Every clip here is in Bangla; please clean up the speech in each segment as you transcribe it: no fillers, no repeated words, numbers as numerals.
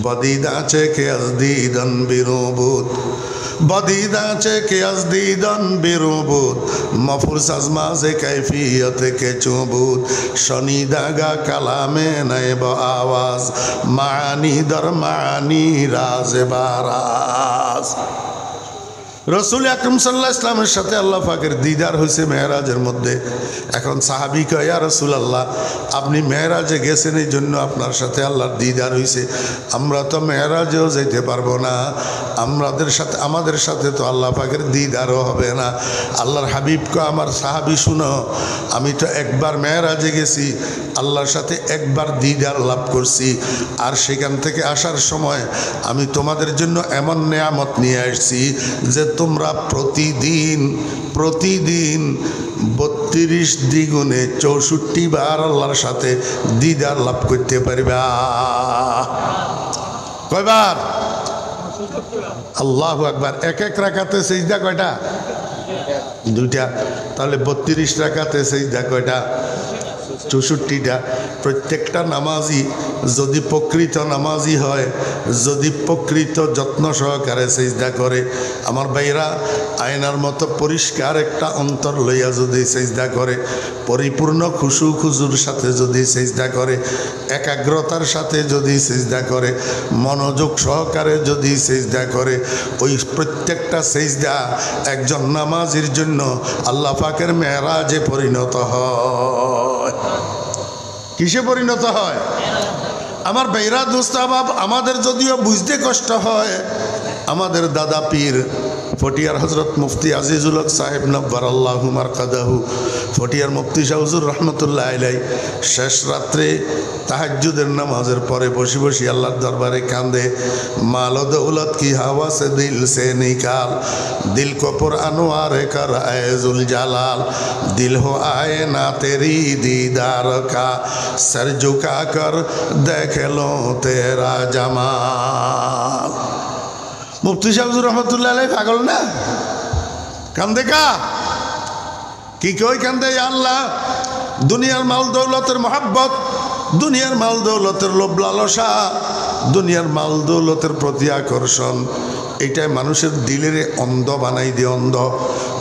बदीदा चे के अजदीदन बिरोबूद बदीदा चे के अजदीदन बिरोबूद मफुरस अजमाज़े कैफियत के चुबूद शनीदागा कलामे नैब आवाज़ मानी दर मानी राज बाराज रसूल আকরাম সাল্লাল্লাহু আলাইহি ওয়াসাল্লামের সাথে আল্লাহ পাকের দিদার হয়েছে মেরাজের মধ্যে। এখন সাহাবী কয়, ইয়া রাসূলুল্লাহ, আপনি মেরাজে গেছেন এই জন্য আপনার সাথে আল্লাহর দিদার হয়েছে, আমরা তো মেরাজেও যেতে পারবো না, আমাদের সাথে তো আল্লাহ পাকের দিদারও হবে না। আল্লাহর হাবিব কয়, আমার সাহাবী শুনো, আমি তো একবার মেরাজে গেছি, আল্লাহর সাথে একবার দিদার লাভ করছি, আর সেখান থেকে আসার সময় আমি তোমাদের জন্য এমন নেয়ামত নিয়ে আসছি যে তোমরা প্রতিদিন 32 দ্বিগুণে 64 বার আল্লাহর সাথে দিদার লাভ করতে পারবা। কয়বার? আল্লাহু আকবার। এক রাকাতে সিজদা কয়টা? দুইটা। তাহলে 32 রাকাতে সিজদা কয়টা? 64টা। প্রত্যেকটা নামাজি যদি প্রকৃত নামাজি হয়, যদি প্রকৃত যত্ন সহকারে সিজদা করে, আমার ভাইরা আয়নার মতো পরিষ্কার একটা অন্তর লইয়া যদি সিজদা করে, পরিপূর্ণ খুশু খুজুর সাথে যদি সিজদা করে, একাগ্রতার সাথে যদি সিজদা করে, মনোযোগ সহকারে যদি সিজদা করে, ওই প্রত্যেকটা সিজদা একজন নামাজির জন্য আল্লাহ পাকের মেরাজে পরিণত হয়। কিসে পরিণত হয়? আমার ভাইরা দোস্ত আহবাব, আমাদের যদিও বুঝতে কষ্ট হয়, আমাদের দাদা পীর ফটিয়ার হজরত মুফতি আজিজুল হক সাহেব নব্বারাল্লাহু মারকাদাহু, ফটিয়ার মুফতি শাহ হুজুর রহমতুল্লাহ আলাইহি শেষ রাত্রে তাহাজ্জুদের নামাজের পরে বসে বসে আল্লাহর দরবারে কান্দে, মাল ও দৌলত কি হাওয়া সে দিল সে নিকাল, দিল কো পুর আনোয়ার কর আয়জুল জালাল, দিল হো আয়ে না তেরি दीदार का सर झुका कर देख लो तेरा जमाल। मुफ्ती साहब रहमतुल्लाह अलैह पागल ना? कांदे का कि कोई कांदे, या अल्लाह दुनियार माल दौलतेर मोहब्बत, दुनियार माल दौलतेर लोभ लालसा, दुनियार माल दौलतेर प्रति आकर्षण, এটাই মানুষের দিলেরে অন্ধ বানাই দে, অন্ধ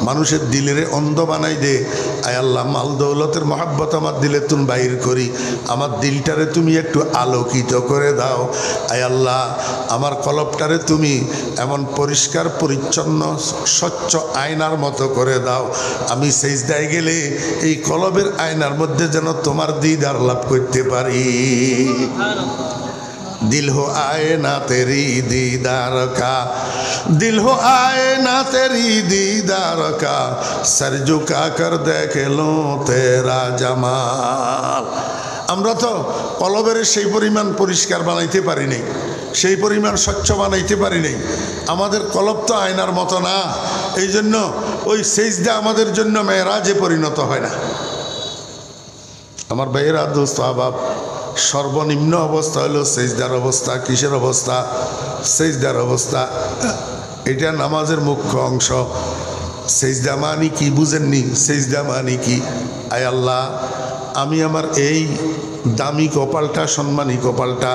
মানুষের দিলেরে অন্ধ বানাই দে। আয় আল্লাহ, মাল দৌলতের মহাব্বত আমার দিলে তুমি বাইর করি, আমার দিলটারে তুমি একটু আলোকিত করে দাও। আয় আল্লাহ, আমার কলবটারে তুমি এমন পরিষ্কার পরিচ্ছন্ন স্বচ্ছ আয়নার মতো করে দাও, আমি সিজদায় গেলে এই কলবের আয়নার মধ্যে যেন তোমার দিদার লাভ করতে পারি। दिल हो आए ना तेरी दीदार का, दिल हो आए ना तेरी दीदार का, सर झुका कर देख लो तेरा जमाल। আমরা তো কলবের সেই পরিমাণ পরিষ্কার বানাইতে পারি নাই, সেই পরিমাণ স্বচ্ছ বানাইতে পারি নাই, আমাদের কলব তো আয়নার মতো না, এই জন্য ওই সিজদা আমাদের জন্য মেরাজে পরিণত হয় না। আমার ভাইয়েরা দোস্ত আহবাব, সর্বনিম্ন অবস্থা হলো সিজদার অবস্থা। কিসের অবস্থা? সিজদার অবস্থা। এটা নামাজের মুখ্য অংশ। সিজদা মানি কি বুঝেননি? সিজদা মানি কি? আয় আল্লাহ, আমি আমার এই দামি কপালটা, সম্মানী কপালটা,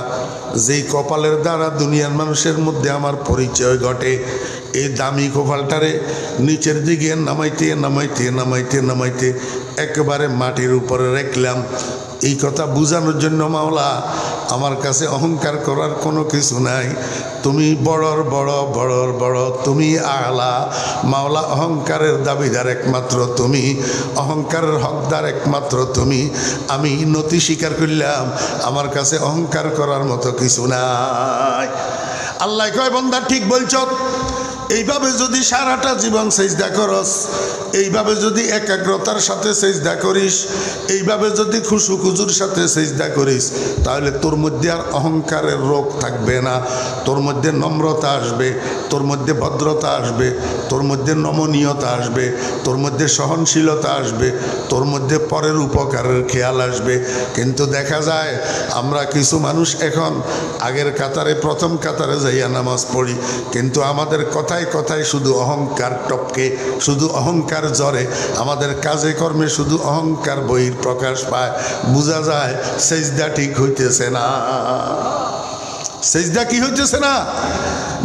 যেই কপালের দ্বারা দুনিয়ার মানুষের মধ্যে আমার পরিচয় ঘটে, এই দামি কপালটারে নিচের দিকে নামাইতে নামাইতে নামাইতে নামাইতে একেবারে মাটির উপরে রাখলাম। এই কথা বোঝানোর জন্য মাওলা, আমার কাছে অহংকার করার কোনো কিছু নাই, তুমি বড়র বড়, বড়র বড়, তুমি আলা মাওলা। অহংকারের দাবিদার একমাত্র তুমি, অহংকারের হকদার একমাত্র তুমি। আমি নতি স্বীকার করলাম, আমার কাছে অহংকার করার মতো কিছু নাই। আল্লাহ কয়, বান্দা ঠিক বলছ, এইভাবে যদি সারাটা জীবন সিজদা করস, এইভাবে যদি একাগ্রতার সাথে সিজদা করিস, এইভাবে যদি খুশু খুজুর সাথে সিজদা করিস, তাহলে তোর মধ্যে আর অহংকারের রোগ থাকবে না, তোর মধ্যে নম্রতা আসবে, তোর মধ্যে ভদ্রতা আসবে, তোর মধ্যে নমনীয়তা আসবে, তোর মধ্যে সহনশীলতা আসবে, তোর মধ্যে পরের উপকারের খেয়াল আসবে। কিন্তু দেখা যায় আমরা কিছু মানুষ এখন আগের কাতারে, প্রথম কাতারে যাইয়া নামাজ পড়ি, কিন্তু আমাদের কথায় কথায় শুধু অহংকার টপকে, শুধু অহংকার জ্বরে, আমাদের কাজে কর্মে শুধু অহংকার বহির প্রকাশ পায়। বোঝা যায় সিজদা ঠিক হইতেছে না। সেজদা কি হইতেছে না?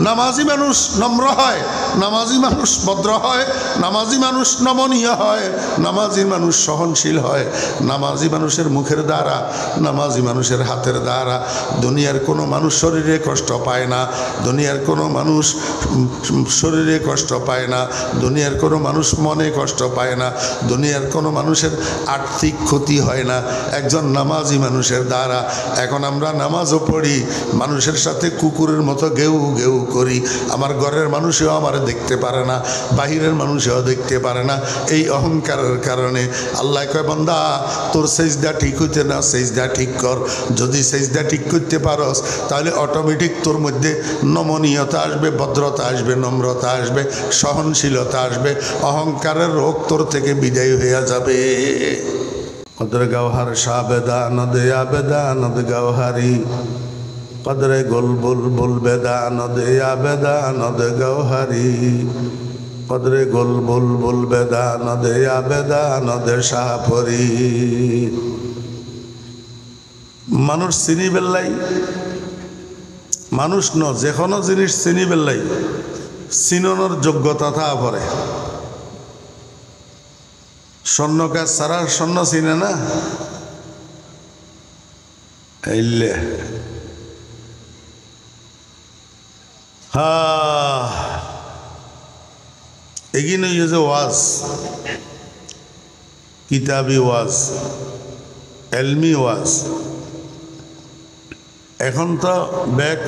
নামাজি মানুষ নম্র হয়, নামাজি মানুষ ভদ্র হয়, নামাজি মানুষ নমনীয় হয়, নামাজি মানুষ সহনশীল হয়, নামাজি মানুষের মুখের দ্বারা, নামাজি মানুষের হাতের দ্বারা দুনিয়ার কোনো মানুষ শরীরে কষ্ট পায় না, দুনিয়ার কোনো মানুষ শরীরে কষ্ট পায় না, দুনিয়ার কোনো মানুষ মনে কষ্ট পায় না, দুনিয়ার কোনো মানুষের আর্থিক ক্ষতি হয় না একজন নামাজি মানুষের দ্বারা। এখন আমরা নামাজও পড়ি, মানুষের সাথে কুকুরের মতো গেউ গেউ করি, আমার ঘরের মানুষেও আমার দেখতে পারে না, বাহিরের মানুষেও দেখতে পারে না। এই অহংকারের কারণে আল্লাহ কয়, বান্দা তোর সেজদা ঠিক হইতে না, সেজদা ঠিক কর। যদি সেজদা ঠিক করতে পারস তাহলে অটোমেটিক তোর মধ্যে নমনীয়তা আসবে, ভদ্রতা আসবে, নম্রতা আসবে, সহনশীলতা আসবে, অহংকারের রোগ তোর থেকে বিদায় হয়ে যাবে। কদর গওহার শাবেদা নদে আবেদা নদ গওহারি, কদরে গোল বুলবুল বেদা নদে আবেদা নদ গওহারি, কদরে গোল বুলবুল বেদা নদে আবেদা নদে শাহপরি। মানুষ চিনি বেল্লাই, মানুষ ন যে কোনো জিনিস চিনি বেল্লাই চিননোর যোগ্যতা থা পরে। স্বর্ণ কাজ ছাড়া স্বর্ণ চিনে না, এইলে এগিয়ে যে ওয়াজ, কিতাবি ওয়াজ, এলমি ওয়াজ, এখন তো ব্যাগ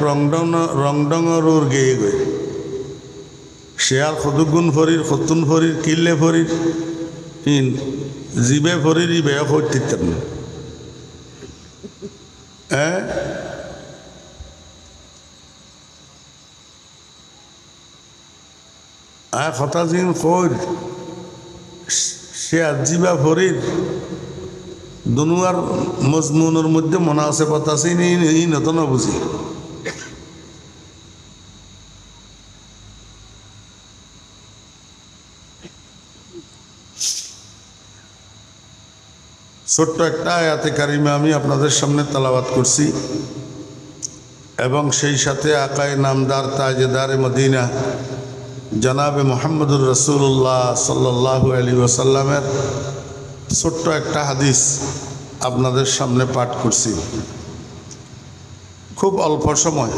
রংডঙর গেয়ে গই সে আর সদুগুণ ফরির, সতুন ফরির, কিল্লে ফরির, জিবে ফরির ই বেয়া করতেন হ্যাঁ। আর কথা যিন ফর সে আজিবা ফরির দুনুয়ার মজমুনের মধ্যে মনে আছে কথা আছে ই নতুন বুঝি। ছোট্ট একটা আয়াতে কারিমা আমি আপনাদের সামনে তেলাওয়াত করছি এবং সেই সাথে আকায়ে নামদার তাজেদারে মদিনা জনাবে মুহাম্মদুর রাসূলুল্লাহ সাল্লাল্লাহু আলাইহি ওয়াসাল্লামের ছোট্ট একটা হাদিস আপনাদের সামনে পাঠ করছি। খুব অল্প সময়,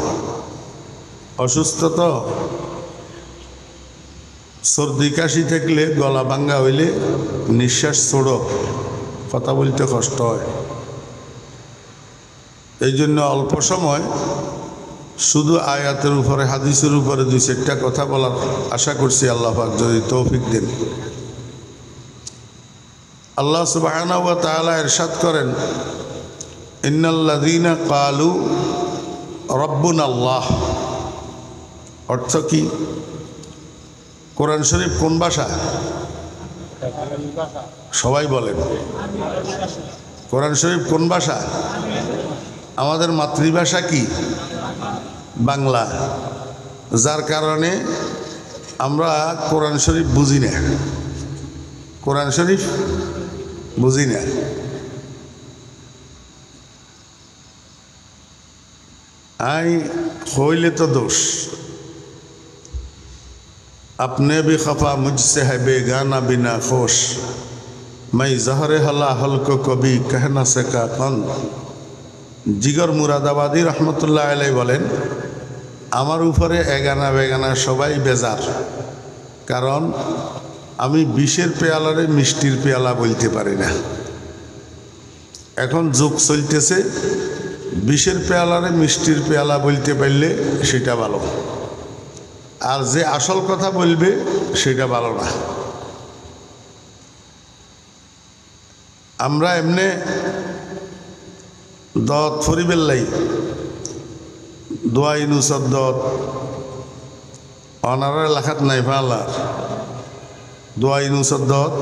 অসুস্থ তো, সর্দি কাশি থাকলে, গলা ভাঙ্গা হইলে, নিঃশ্বাস ছোড়ো, কথা বলতে কষ্ট হয়। এই জন্য অল্প সময় শুধু আয়াতের উপরে, হাদিসের উপরে দুই চারটা কথা বলার আশা করছি আল্লাহ পাক যদি তৌফিক দেন। আল্লাহ সুবহানাহু ওয়া তাআলা ইরশাদ করেন, ইন্নাল্লাযীনা ক্বালু রাব্বুনাল্লাহ। অর্থ কি? কোরআন শরীফ কোন ভাষা? সবাই বলেন। কোরআন শরীফ কোন ভাষা? আমাদের মাতৃভাষা কি? বাংলা। যার কারণে আমরা কোরআন শরীফ বুঝি না, কোরআন শরীফ বুঝি না। আই হইলে তো দোষ, अपने भी खफा मुझसे है बेगाना बिना खोश, मैं जहर हला हल को कभी कह न सका कौन। জিগর মুরাদাবাদী রহমতুল্লাহ আলাইহি বলেন, আমার উপরে এগানা বেগানা সবাই বেজার, কারণ আমি বিষের পেয়ালারে মিষ্টির পেয়ালা বলতে পারি না। এখন যুগ চলতেছে, বিষের পেয়ালারে মিষ্টির পেয়ালা বলতে পারলে সেটা ভালো, আর যে আসল কথা বলবে সেটা ভালো না। আমরা এমনি দত ফরিবেল্লাই দোয়া ইনুসর দত অনারের লেখাত নাই ফালার দোয়া ইনুসর দত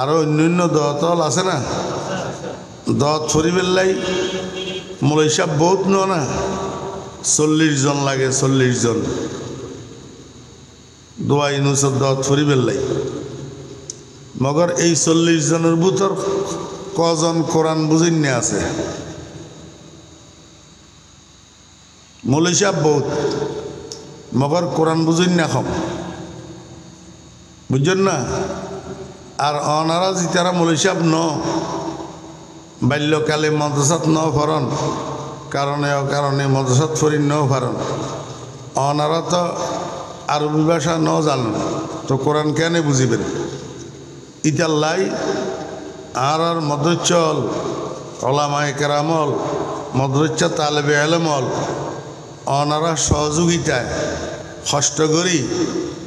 আরো অন্যান্য দতল আছে না, দত ফরিবেল্লাই মূল হিসাব বহুত না, 40 জন লাগে, 40 জন দোয়া ইনুসর দত ফরিবেল্লাই। মগর এই 40 জনের ভিতর কজন কোরআন বুঝিন আছে? মৌলভী সাহেব বহুত মগর কোরআন বুঝুন না কম বুঝছেন না। আর অনারা জিতারা মৌলভী সাহেব বাল্যকালে মদ্রাসাত ফরন কারণে মদ্রাসাত ফরি ফরন অনারা তো আরবি ভাষা জানেন তো কোরআন কেন বুঝিবেন ইতাল্লাই আর মদ্রচল ওলামায়ে কেরামল মদ্রচ্চা তালেবে এলমল অনারা সহযোগিতায় কষ্ট করি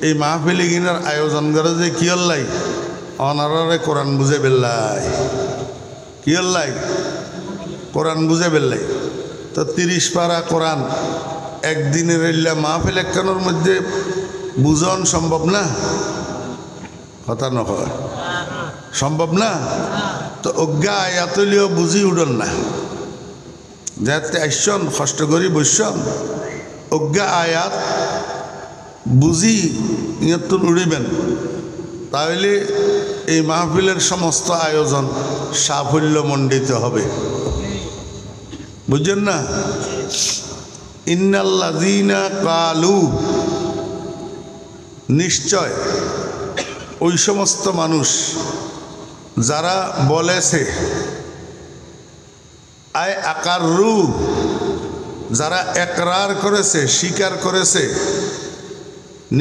এই মাহফিলি গিনার আয়োজন করে যে কিয়ল্লাই অনারারে কোরআন বুঝে বেল্লাই কিয়ল্লাই কোরআন বুঝে বেল্লাই। তো 30 পারা কোরআন একদিনের মাহফিল একখানোর মধ্যে বুঝন সম্ভব না, কথা নয় সম্ভব না। তো অজ্ঞা আয়াতলিও বুঝি উঠন না যাতে আসছন কষ্ট করি বসছন অজ্ঞা আয়াত বুঝি ইয়তুন উড়িবেন তাহলে এই মাহফিলের সমস্ত আয়োজন সাফল্যমণ্ডিত হবে। বুঝছেন না? ইন্নাল্লাযীনা ক্বালু নিশ্চয় ওই সমস্ত মানুষ যারা বলেছে আয় আকাররু যারা একরার করেছে স্বীকার করেছে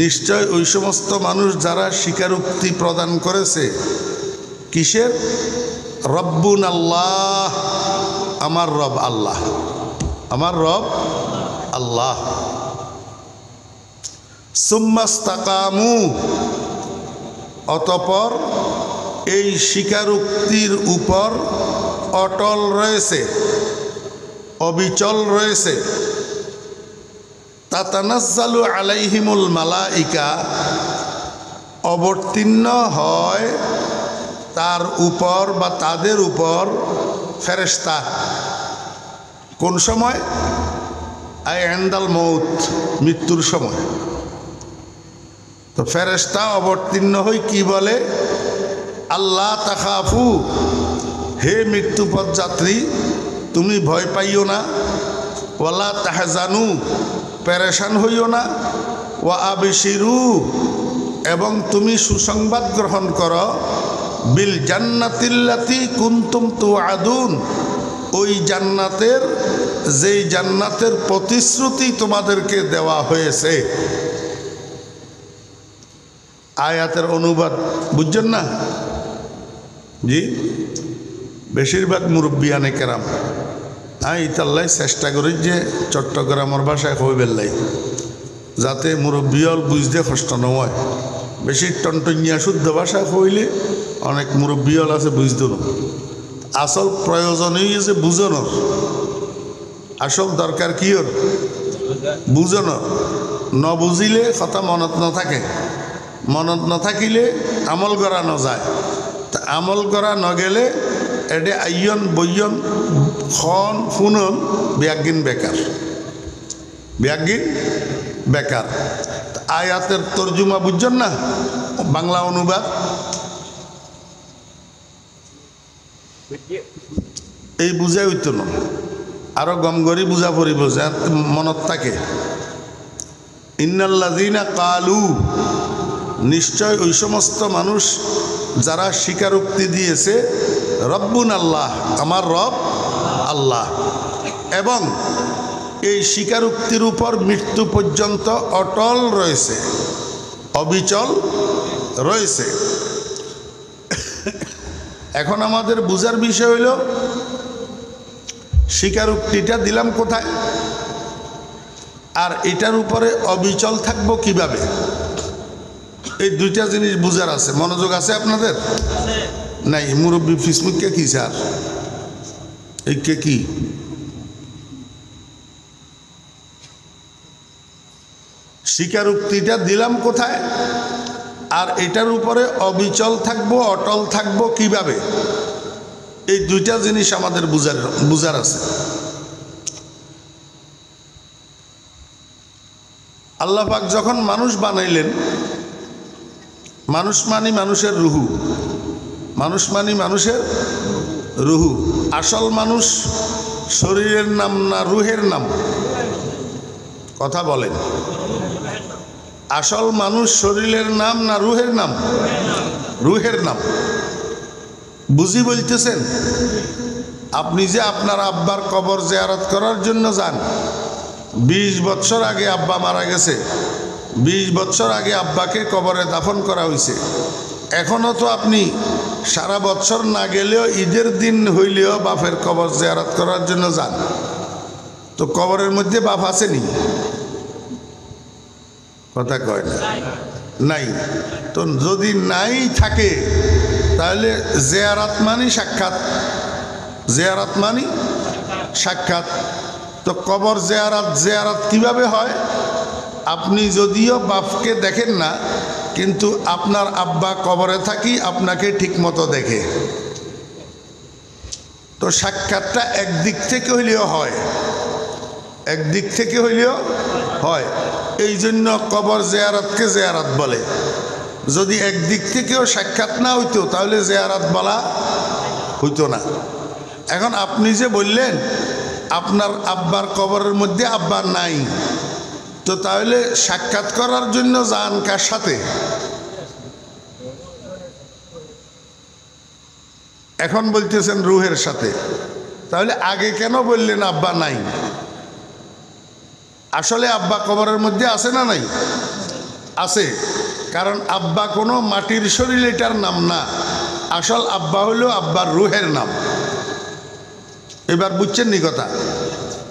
নিশ্চয় ওই সমস্ত মানুষ যারা স্বীকারোক্তি প্রদান করেছে কিসের রব্বুন আল্লাহ আমার রব আল্লাহ আমার রব আল্লাহ সুম্মাস্তাকামু অতঃপর এই স্বীকারোক্তির উপর অটল রয়েছে অবিচল রয়েছে তাতানাজ্জালু আলাইহিমুল মালাইকা অবতীর্ণ হয় তার উপর বা তাদের উপর ফেরেশতা কোন সময় আই ইনদাল মউত মৃত্যুর সময়। তো ফেরেশতা অবতীর্ণ হই কি বলে আল্লাহ তাখাফু হে মৃত্যুপথ যাত্রী তুমি ভয় পাইও না ওয়ালা তাহজানু পেরেশান হইও না ওয়া আবশিরু এবং তুমি সুসংবাদ গ্রহণ করো বিল জান্নাতিল্লাতি কুনতুম তুআদুন ওই জান্নাতের যেই জান্নাতের প্রতিশ্রুতি তোমাদেরকে দেওয়া হয়েছে। আয়াতের অনুবাদ বুঝছেন না? জি বেশিরভাগ মুরব্বিয়ানে কেরাম ইতাল্লাই চেষ্টা করি যে চট্টগ্রামের ভাষায় কই বেল্লাই যাতে মুরব্বিয়ল বুঝতে কষ্ট নয়। বেশি টনটনিয়া শুদ্ধ ভাষা কইলে অনেক মুরব্বিয়ল আছে বুঝতো না। আসল প্রয়োজনই যে বুঝানোর আসল দরকার কি ওর বুঝানোর ন বুঝিলে কথা মনত ন থাকে মনত ন থাকিলে আমল করা ন যায় তা আমল করা ন গেলে এডে আইয়ন বইয়ন খন ফুনন ব্যাগিন বেকার ব্যাগিন বেকার। আয়াতের তর্জুমা বুঝছেন না বাংলা অনুবাদ এই বুঝাই হইতো না আরো গম গরি বুঝা পড়িব মনত থাকে। ইন্নাল্লাযীনা ক্বালু নিশ্চয় ওই সমস্ত মানুষ যারা স্বীকারোক্তি দিয়েছে রব্বুন আল্লাহ আমার রব আল্লাহ এবং এই স্বীকারোক্তির উপর মৃত্যু পর্যন্ত অটল রয়েছে অবিচল রয়েছে। এখন আমাদের বুঝার বিষয় হইল স্বীকারোক্তিটা দিলাম কোথায় আর এটার উপরে অবিচল থাকবো কিভাবে এই দুইটা জিনিস বুঝার আছে। মনোযোগ আছে আপনাদের? নাই মুরব্বী ফিসমুখকে কি স্যার এই কে কি স্বীকারোক্তিটা দিলাম কোথায় আর এটার উপরে অবিচল থাকবো অটল থাকবো কিভাবে এই দুইটা জিনিস আমাদের বুঝার আছে। আল্লাহ পাক যখন মানুষ বানাইলেন মানুষ মানি মানুষের রুহু মানুষ মানি মানুষের রুহু আসল মানুষ শরীরের নাম না রুহের নাম কথা বলেন, আসল মানুষ শরীরের নাম না রুহের নাম? রুহের নাম। বুঝি বলতেছেন? আপনি যে আপনার আব্বার কবর জিয়ারত করার জন্য যান, 20 বছর আগে আব্বা মারা গেছে, 20 বছর আগে আব্বাকে কবরে দাফন করা হয়েছে, এখনও তো আপনি সারা বছর না গেলেও ঈদের দিন হইলেও বাপের কবর জিয়ারত করার জন্য যান। তো কবরের মধ্যে বাপ আসেনি? কথা কয় না, নাই। তো যদি নাই থাকে তাহলে জিয়ারত মানি সাক্ষাৎ, জিয়ারত মানি সাক্ষাৎ। তো কবর জিয়ারত কিভাবে হয়? আপনি যদিও বাপকে দেখেন না, কিন্তু আপনার আব্বা কবরে থাকি আপনাকে ঠিকমতো দেখে। তো সাক্ষাৎটা একদিক থেকে হইলেও হয়, একদিক থেকে হইলেও হয়। এই জন্য কবর জিয়ারতকে জিয়ারত বলে। যদি একদিক থেকেও সাক্ষাৎ না হইতো তাহলে জিয়ারত বলা হইতো না। এখন আপনি যে বললেন আপনার আব্বার কবরের মধ্যে আব্বা নাই, তো তাহলে সাক্ষাৎ করার জন্য যান কার সাথে? এখন বলতেছেন রুহের সাথে। তাহলে আগে কেন বললেন আব্বা নাই? আসলে আব্বা কবরের মধ্যে আছে না নাই? আছে। কারণ আব্বা কোনো মাটির শরীর এটার নাম না, আসল আব্বা হলো আব্বার রুহের নাম। এবার বুঝছেন নি কথা?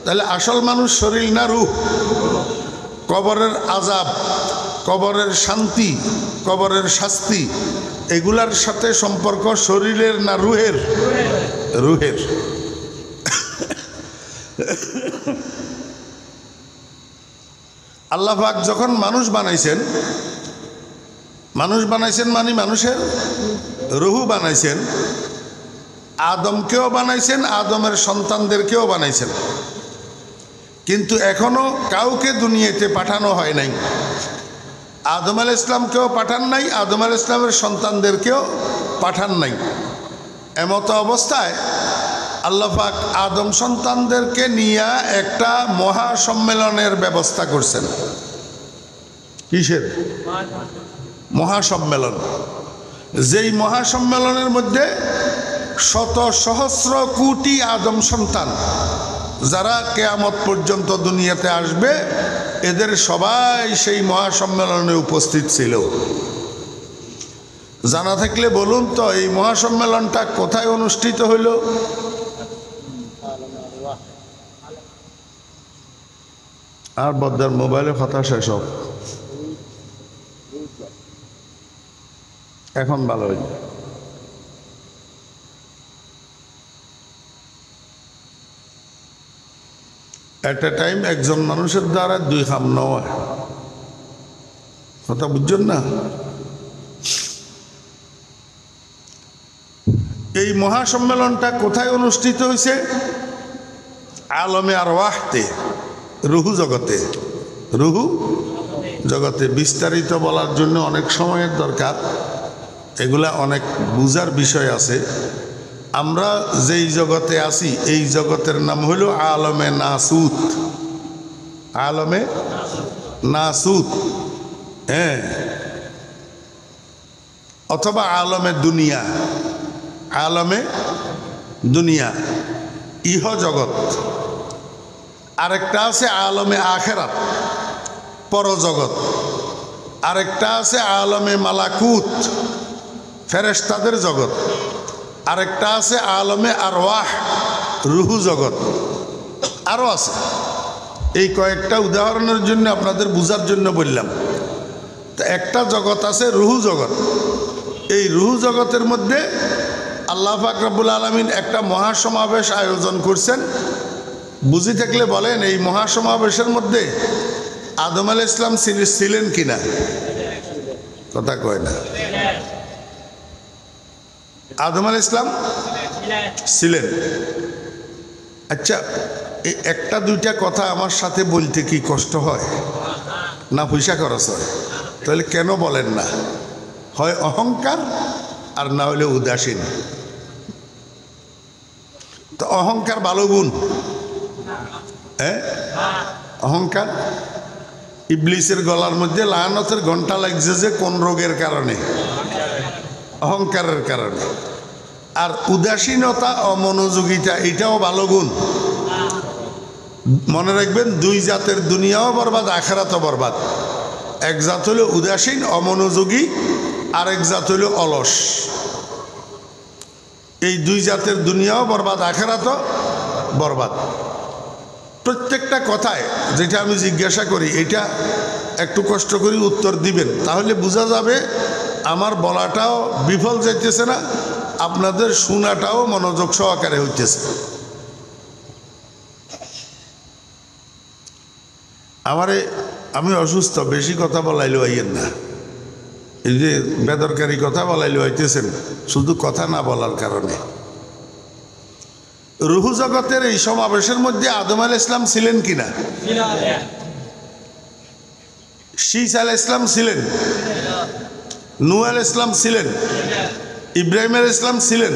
তাহলে আসল মানুষ শরীর না রুহ? কবরের আযাব, কবরের শান্তি, কবরের শাস্তি, এগুলার সাথে সম্পর্ক শরীরের না রুহের? রুহের। আল্লাহ পাক যখন মানুষ বানাইছেন, মানুষ বানাইছেন মানে মানুষের রুহু বানাইছেন, আদমকেও বানাইছেন, আদমের সন্তানদেরকেও বানাইছেন, কিন্তু এখনো কাউকে দুনিয়াতে পাঠানো হয় নাই। আদম আলাইহিস ইসলামকেও পাঠান নাই, আদম আলাইহিস ইসলামের সন্তানদেরকেও পাঠান নাই। এমত অবস্থায় আল্লাহ পাক আদম সন্তানদেরকে নিয়ে একটা মহা সম্মেলনের ব্যবস্থা করছেন। কিসের মহাসম্মেলন? যেই মহাসম্মেলনের মধ্যে শত সহস্র কোটি আদম সন্তান যারা কিয়ামত পর্যন্ত দুনিয়াতে আসবে, এদের সবাই সেই মহাসম্মেলনে উপস্থিত ছিল। জানা থাকলে বলুন তো, এই মহাসম্মেলনটা কোথায় অনুষ্ঠিত হইল? আর বদ্দার মোবাইলে কথা শেষ হোক, এখন ভালো হইল। এট এ টাইম একজন মানুষের দ্বারা 2 কাম নয়। কথা বুঝছেন না? এই মহাসম্মেলনটা কোথায় অনুষ্ঠিত হয়েছে? আলমে আরওয়াহতে, রুহু জগতে। রুহু জগতে বিস্তারিত বলার জন্য অনেক সময়ের দরকার, এগুলা অনেক বুঝার বিষয় আছে। আমরা যেই জগতে আছি এই জগতের নাম হলো আলমে নাসুত। আলমে নাসুত, হ্যাঁ, অথবা আলমে দুনিয়া। আলমে দুনিয়া ইহ জগৎ। আরেকটা আছে আলমে আখেরাত, পরজগৎ। আরেকটা আছে আলমে মালাকুত, ফেরেশতাদের জগৎ। আরেকটা আছে আলমে আরওয়াহ, রুহু জগৎ। আরও আছে। এই কয়েকটা উদাহরণের জন্য আপনাদের বুঝার জন্য বললাম। তো একটা জগৎ আছে রুহু জগৎ। এই রুহু জগতের মধ্যে আল্লাহ পাক রব্বুল আলামিন একটা মহাসমাবেশ আয়োজন করছেন। বুঝি থাকলে বলেন, এই মহাসমাবেশের মধ্যে আদম আলাইহিস ইসলাম ছিলেন কিনা? কথা কয় না। আদম আলাইহিস ইসলাম ছিলেন। আচ্ছা, এই একটা দুইটা কথা আমার সাথে বলতে কি কষ্ট হয় না পয়সা খরচ হয়? তাহলে কেন বলেন না? হয় অহংকার আর না হলে উদাসীন। তো অহংকার ভালো গুণ? হ্যাঁ, অহংকার ইবলিসের গলার মধ্যে লায়ানতের ঘন্টা লাগছে যে কোন রোগের কারণে? অহংকারের কারণে। আর উদাসীনতা, অমনোযোগিতা এটাও ভালো গুণ। মনে রাখবেন, দুই জাতের দুনিয়াও বরবাদ, আখেরাতও বরবাদ। এক জাত হলো উদাসীন অমনোযোগী, আর এক জাত হলো অলস। এই দুই জাতের দুনিয়াও বরবাদ, আখেরাতও বরবাদ। প্রত্যেকটা কথায় যেটা আমি জিজ্ঞাসা করি এটা একটু কষ্ট করে উত্তর দিবেন, তাহলে বোঝা যাবে আমার বলাটাও বিফল যাইতেছে না, আপনাদের শোনাটাও মনোযোগ সহকারে হইতেছে। আমি অসুস্থ, বেশি কথা বলাইলে আইয়েন না। এই যে বেদরকারি কথা বলাইলে হইতেছেন শুধু কথা না বলার কারণে। রুহু জগতের এই সমাবেশের মধ্যে আদম আলাইহিস সালাম ছিলেন কিনা? শীস আলাইহিস সালাম ছিলেন, নূহ আলাইহিস সালাম ছিলেন, ইব্রাহিম আলাইহিস সালাম ছিলেন,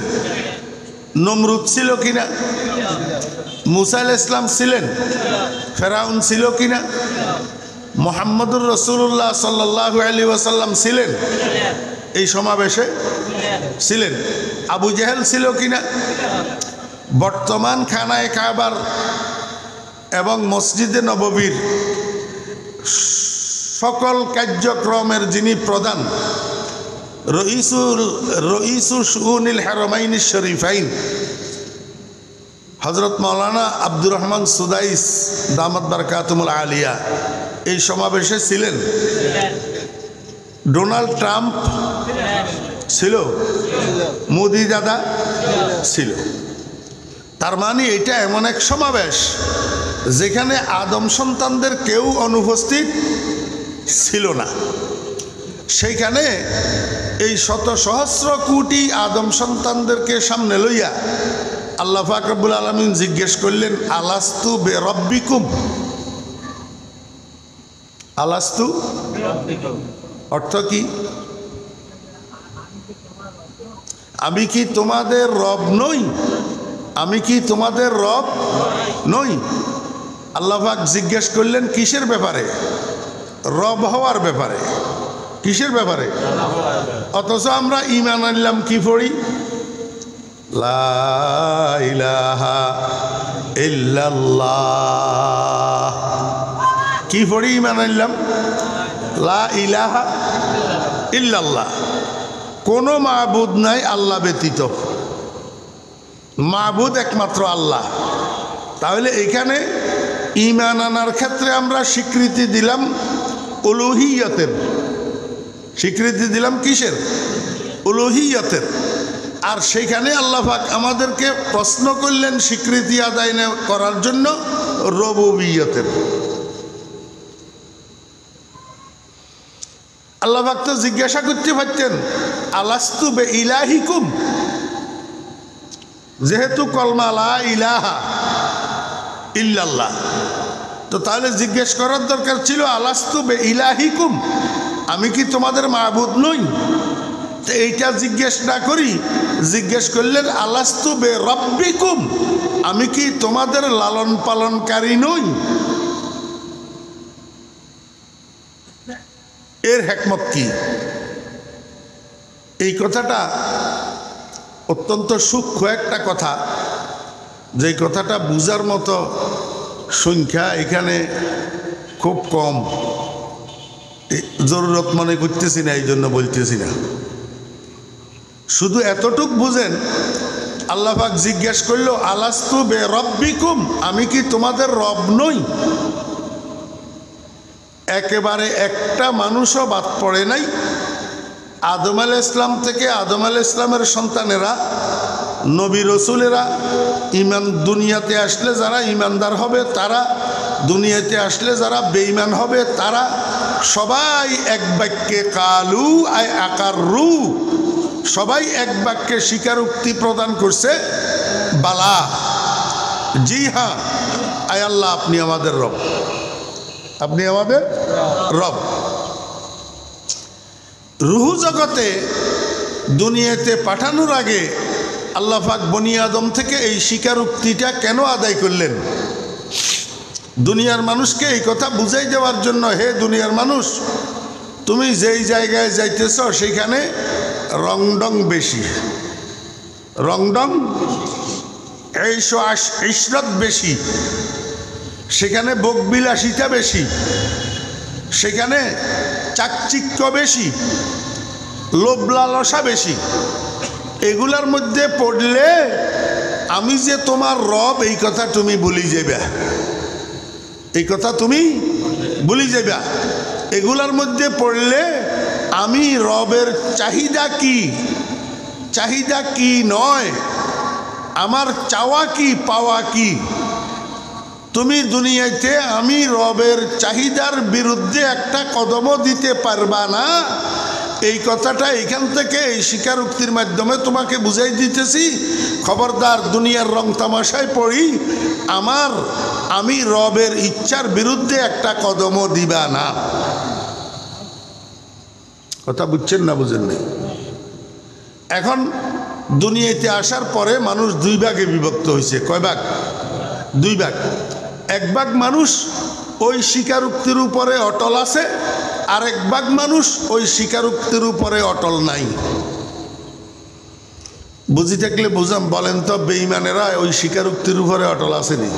নমরুদ ছিল কিনা? মুসা আলাইহিস সালাম ছিলেন, ফেরাউন ছিল কিনা? মুহাম্মদুর রাসূলুল্লাহ সাল্লাল্লাহু আলাইহি ওয়াসাল্লাম ছিলেন এই সমাবেশে? ছিলেন। আবু জেহেল ছিল কিনা? বর্তমান খানায়ে কাবার এবং মসজিদে নববীর সকল কার্যক্রমের যিনি প্রধান, রইসুল শুউনিল হারামাইনিশ শরীফাইন হযরত মাওলানা আব্দুর রহমান সুদাইস দামাত বারাকাতুহুল আলিয়া এই সমাবেশে ছিলেন। ডোনাল্ড ট্রাম্প ছিল, মোদি দাদা ছিল। তার মানে এটা এমন এক সমাবেশ যেখানে আদম সন্তানদের কেউ অনুপস্থিত ছিল না। সেইখানে এই শত সহস্র কোটি আদম সন্তানদেরকে সামনে লইয়া আল্লাহ পাক রব্বুল আলামিন জিজ্ঞেস করলেন, আলাস্তু বিরাব্বিকুম? আলাস্তু অর্থ কি? আমি কি তোমাদের রব নই? আমি কি তোমাদের রব নই? আল্লাহ পাক জিজ্ঞেস করলেন কিসের ব্যাপারে? রব হওয়ার ব্যাপারে। কিসের ব্যাপারে? অথচ আমরা ঈমান আনলাম কি পড়ি? লা ইলাহা ইল্লাল্লাহ। কি পড়ি ঈমান আনলাম? লা ইলাহা ইল্লাল্লাহ। কোনো মাবুদ নাই আল্লাহ ব্যতীত, মাবুদ একমাত্র আল্লাহ। তাহলে এখানে ঈমান আনার ক্ষেত্রে আমরা স্বীকৃতি দিলাম উলুহিয়তের। স্বীকৃতি দিলাম কিসের? উলুহিয়তের। আর সেখানে আল্লাহ পাক আমাদেরকে প্রশ্ন করলেন স্বীকৃতি আদায় করার জন্য রুবুবিয়তের। আল্লাহ পাক তো জিজ্ঞাসা করতে পারতেন আলাস্তু বে ইলাহিকুম, যেহেতু কলমা লা ইলাহা ইল্লাল্লাহ, তো তাহলে জিজ্ঞেস করার দরকার ছিল আলাস্তু বে ইলাহিকুম, আমি কি তোমাদের মাবুদ নই? তো এইটা জিজ্ঞেস না করি জিজ্ঞেস করলেন আলাস্তু বে রব্বিকুম, আমি কি তোমাদের লালন পালনকারী নই? এর হিকমত কি? এই কথাটা অত্যন্ত সূক্ষ্ম একটা কথা, যে কথাটা বুঝার মতো সংখ্যা এখানে খুব কম। জরুরত মনে করতেছি না, এই জন্য বলতেছি না। শুধু এতটুক বুঝেন, আল্লাহ পাক জিজ্ঞেস করলো আলাস্তু বে রব্বিকুম, আমি কি তোমাদের রব নই? একেবারে একটা মানুষও বাদ পড়ে নাই। আদম আলাইহিস সালাম থেকে আদম আলাইহিস সালামের সন্তানেরা, নবী রসুলেরা, ইমান দুনিয়াতে আসলে যারা ইমানদার হবে তারা, দুনিয়াতে আসলে যারা বেঈমান হবে তারা, সবাই এক বাক্যে কালু আয় আকাররু, সবাই এক বাক্যে স্বীকারোক্তি প্রদান করছে, বালা, জি হ্যাঁ, আয় আল্লাহ আপনি আমাদের রব, আপনি আমাদের রব। রুহু জগতে দুনিয়াতে পাঠানোর আগে আল্লাহ পাক বনি আদম থেকে এই স্বীকারোক্তিটা কেন আদায় করলেন? দুনিয়ার মানুষকে এই কথা বুঝাই দেওয়ার জন্য, হে দুনিয়ার মানুষ, তুমি যেই জায়গায় যাইতেছ সেখানে রংডং বেশি, রংডং এইশো ইশরত বেশি, সেখানে ভোগবিলাসিতা বেশি, সেখানে চাকচিক্য বেশি, লোভ লালসা বেশি। এগুলার মধ্যে পড়লে আমি যে তোমার রব এই কথা তুমি ভুলি যাবে, এই কথা তুমি ভুলি যাবে। এগুলার মধ্যে পড়লে আমি রবের চাহিদা কি, চাহিদা কি নয়, আমার চাওয়া কি পাওয়া কি, তুমি দুনিয়াতে আমি রবের চাহিদার বিরুদ্ধে একটা কদমও দিতে পারবা না। এই কথাটা এখান থেকে এই স্বীকারোক্তির মাধ্যমে তোমাকে বুঝাই দিতেছি। খবরদার দুনিয়ার রং তামাশায় পড়ি আমি রবের ইচ্ছার বিরুদ্ধে একটা কদমও দিবা না। কথা বুঝছেন না বুঝেন নাই? এখন দুনিয়াতে আসার পরে মানুষ দুই ভাগে বিভক্ত হয়েছে। কয় ভাগ? দুই ভাগ। এক ভাগ মানুষ ওই স্বীকারোক্তির উপরে অটল আছে, আর এক ভাগ মানুষ ওই স্বীকারোক্তির উপরে অটল নাই। বুঝি থাকলে বুঝাম, বলেন তো বেঈমানেরা ওই স্বীকারোক্তির উপরে অটল আসেনি?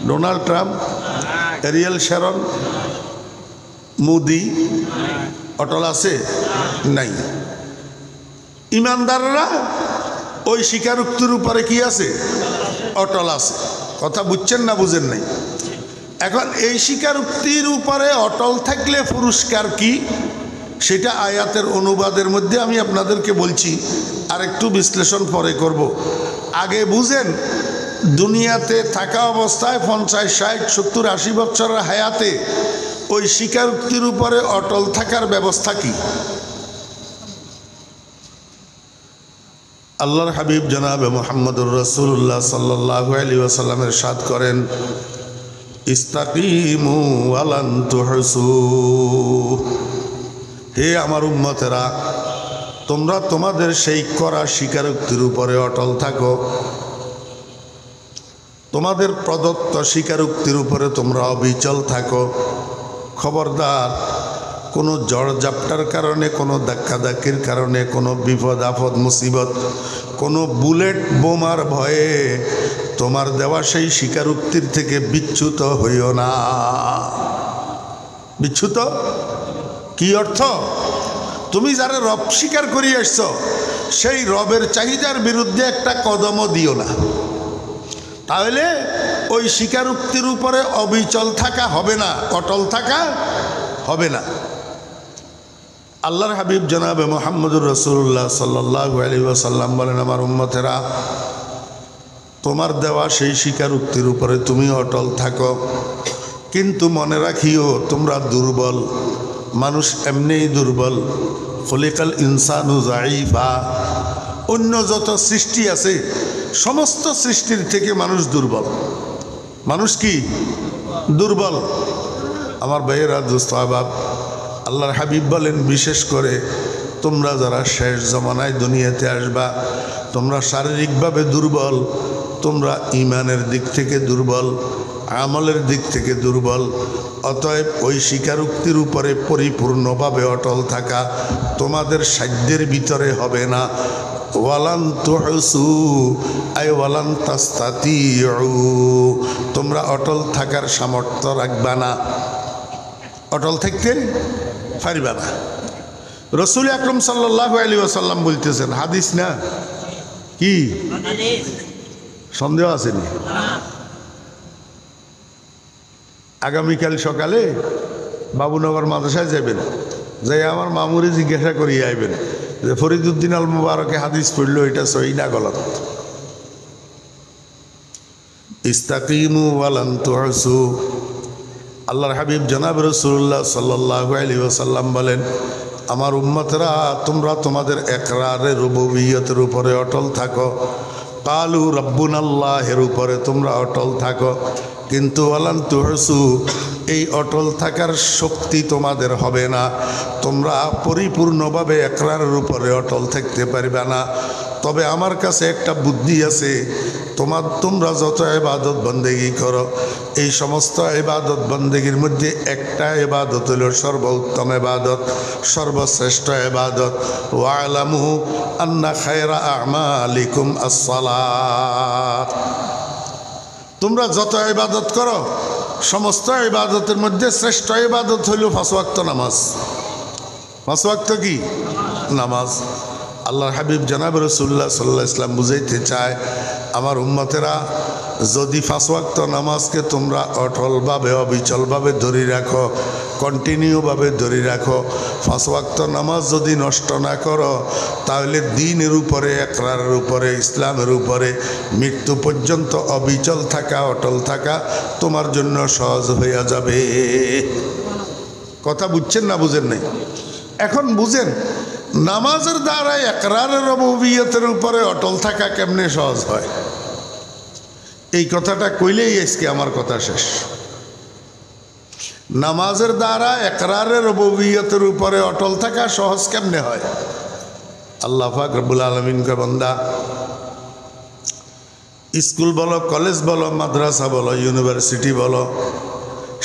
Donald Trump, Ariel Sharon, Modi অটল আছে? নাই। ইমানদাররা ওই স্বীকারোক্তির উপরে কি আছে? অটল আছে। কথা বুঝছেন না বুঝেন নাই? এখন এই স্বীকারোক্তির উপরে অটল থাকলে পুরস্কার কি, সেটা আয়াতের অনুবাদের মধ্যে আমি আপনাদেরকে বলছি, আর একটু বিশ্লেষণ পরে করব। আগে বুঝেন দুনিয়াতে থাকা অবস্থায় 50, 60, 70, 80 বছরের হায়াতে ওই স্বীকারোক্তির উপরে অটল থাকার ব্যবস্থা কি। আল্লাহর হাবিব জনাবে মুহাম্মদুর রাসূলুল্লাহ সাল্লাল্লাহু আলাইহি ওয়াসাল্লামের ইরশাদ করেন, ইস্তাকিমু ওয়ালান তুহসু। হে আমার উম্মতেরা, তোমরা তোমাদের সেই করা স্বীকারোক্তির উপরে অটল থাকো, তোমাদের প্রদত্ত স্বীকারোক্তির উপরে তোমরা অবিচল থাকো। খবরদার কোনো ঝড়ঝাপটার কারণে, কোনো ধাক্কাধাক্কির কারণে, কোনো বিপদ আপদ মুসিবত, কোনো বুলেট বোমার ভয়ে তোমার দেওয়া সেই স্বীকারোক্তির থেকে বিচ্যুত হইও না। বিচ্যুত কি অর্থ? তুমি যারা রব স্বীকার করিয়ে আসছ সেই রবের চাহিদার বিরুদ্ধে একটা কদমও দিও না। তাহলে ওই স্বীকারোক্তির উপরে অবিচল থাকা হবে না, অটল থাকা হবে না। আল্লাহর হাবিব জনাবে মুহাম্মদুর রাসূলুল্লাহ সাল্লাল্লাহু আলাইহি ওয়াসাল্লাম বলেন, আমার উম্মতেরা, তোমার দেওয়া সেই স্বীকারোক্তির উপরে তুমি অটল থাকো, কিন্তু মনে রাখিও তোমরা দুর্বল। মানুষ এমনিই দুর্বল। খলিকাল ইনসানু যায়ীফা। অন্য যত সৃষ্টি আছে সমস্ত সৃষ্টির থেকে মানুষ দুর্বল। মানুষ কি দুর্বল? আমার ভাইয়েরা, দোস্ত আহবাব, আল্লাহর হাবিব বলেন, বিশেষ করে তোমরা যারা শেষ জমানায় দুনিয়াতে আসবা, তোমরা শারীরিকভাবে দুর্বল, তোমরা ইমানের দিক থেকে দুর্বল, আমলের দিক থেকে দুর্বল। অতএব ওই স্বীকারোক্তির উপরে পরিপূর্ণভাবে অটল থাকা তোমাদের সাধ্যের ভিতরে হবে না। ওয়ালান তুহসু আই ওয়ালান তাস্তাতিউ। তোমরা অটল থাকার সামর্থ্য রাখবা না, অটল থাকতে পারবা না। রাসূল আকরাম সাল্লাল্লাহু আলাইহি ওয়াসাল্লাম বলতেছেন, হাদিস না কি? সন্দেহ আসেনি? আগামীকাল সকালে বাবুনগর মাদ্রাসায় যাবেন, যাই আমার মামুরে জিজ্ঞাসা করিয়ে আইবেন যে ফরিদউদ্দিন আল মুবারকে হাদিস পড়লো, এটা সহি না গলত? ইস্তাকিমু ওয়ালান তুহসু। আল্লাহর হাবিব জনাব রাসূলুল্লাহ সাল্লাল্লাহু আলাইহি ওয়াসাল্লাম বলেন, আমার উম্মতরা, তোমরা তোমাদের ইকরারে রুবুবিয়তের উপরে অটল থাকো, কালু রব্বুনাল্লাহের উপরে তোমরা অটল থাকো, কিন্তু ওয়ালান তুহসু, এই অটল থাকার শক্তি তোমাদের হবে না। তোমরা পরিপূর্ণভাবে ইকরারের উপরে অটল থাকতে পারবে না। তবে আমার কাছে একটা বুদ্ধি আছে, তোমরা যত ইবাদত বন্দেগী করো, এই সমস্ত ইবাদত বন্দেগীর মধ্যে একটা ইবাদত হলো সর্বোত্তম ইবাদত, সর্বশ্রেষ্ঠ ইবাদত। ওয়ালামু আন্না খায়রা আমালিকুম আস-সালাত। তোমরা যত ইবাদত করো, সমস্ত ইবাদতের মধ্যে শ্রেষ্ঠ ইবাদত হইল 5 ওয়াক্ত নামাজ। 5 ওয়াক্ত কি নামাজ। আল্লাহর হাবিব জনাব রাসূলুল্লাহ সাল্লাল্লাহু আলাইহি ওয়াসাল্লাম বুঝাইতে চায়, আমার উম্মতেরা যদি 5 ওয়াক্ত নামাজকে তোমরা অটলভাবে অবিচলভাবে ধরে রাখো, কন্টিনিউভাবে ধরে রাখো, 5 ওয়াক্ত নামাজ যদি নষ্ট না করো, তাহলে দ্বীনের উপরে, ইকরারের উপরে, ইসলামের উপরে মৃত্যু পর্যন্ত অবিচল থাকা, অটল থাকা তোমার জন্য সহজ হইয়া যাবে। কথা বুঝছেন না বুঝেন নাই? এখন বুঝেন নামাজের দ্বারা ইকরারের রুবুবিয়তের উপরে অটল থাকা কেমনে সহজ হয়। এই কথাটা কইলেই আজকে আমার কথা শেষ। নামাজের দ্বারা ইকরারের রুবুবিয়তের উপরে অটল থাকা সহজ কেমনে হয়? আল্লাহ পাক রব্বুল আলামিন কে বান্দা, স্কুল বলো, কলেজ বলো, মাদ্রাসা বলো, ইউনিভার্সিটি বলো,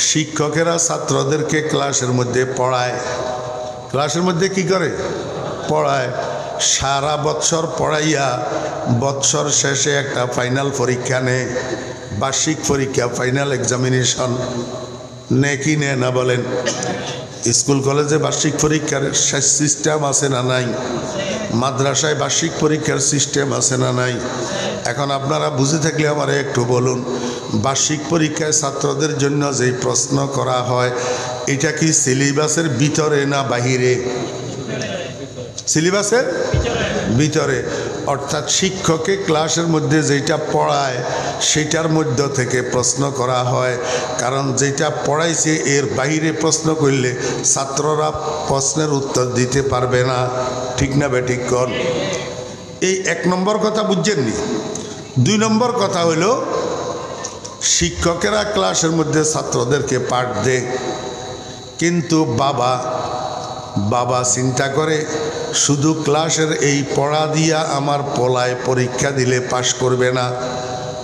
শিক্ষকেরা ছাত্রদেরকে ক্লাসের মধ্যে পড়ায়। ক্লাসের মধ্যে কি করে? পড়ায়। সারা বৎসর পড়াইয়া বৎসর শেষে একটা ফাইনাল পরীক্ষা নেয়, বার্ষিক পরীক্ষা, ফাইনাল এক্সামিনেশন। নে কি নে না বলেন? স্কুল কলেজে বার্ষিক পরীক্ষার সিস্টেম আছে না নাই? মাদ্রাসায় বার্ষিক পরীক্ষার সিস্টেম আছে না নাই? এখন আপনারা বুঝে থাকলে আমারে একটু বলুন, বার্ষিক পরীক্ষায় ছাত্রদের জন্য যেই প্রশ্ন করা হয়, এটা কি সিলেবাসের ভিতরে না বাহিরে? সিলেবাসের ভিতরে। অর্থাৎ শিক্ষকে ক্লাসের মধ্যে যেটা পড়ায় সেটার মধ্য থেকে প্রশ্ন করা হয়, কারণ যেটা পড়াইছে এর বাইরে প্রশ্ন করলে ছাত্ররা প্রশ্নের উত্তর দিতে পারবে না। ঠিক না বেঠিক কোন? এই 1 নম্বর কথা বুঝছেননি। 2 নম্বর কথা হইল, শিক্ষকেরা ক্লাসের মধ্যে ছাত্রদেরকে পাঠ দেয়, কিন্তু বাবা চিন্তা করে শুধু ক্লাসের এই পড়া দিয়া আমার পোলায় পরীক্ষা দিলে পাশ করবে না,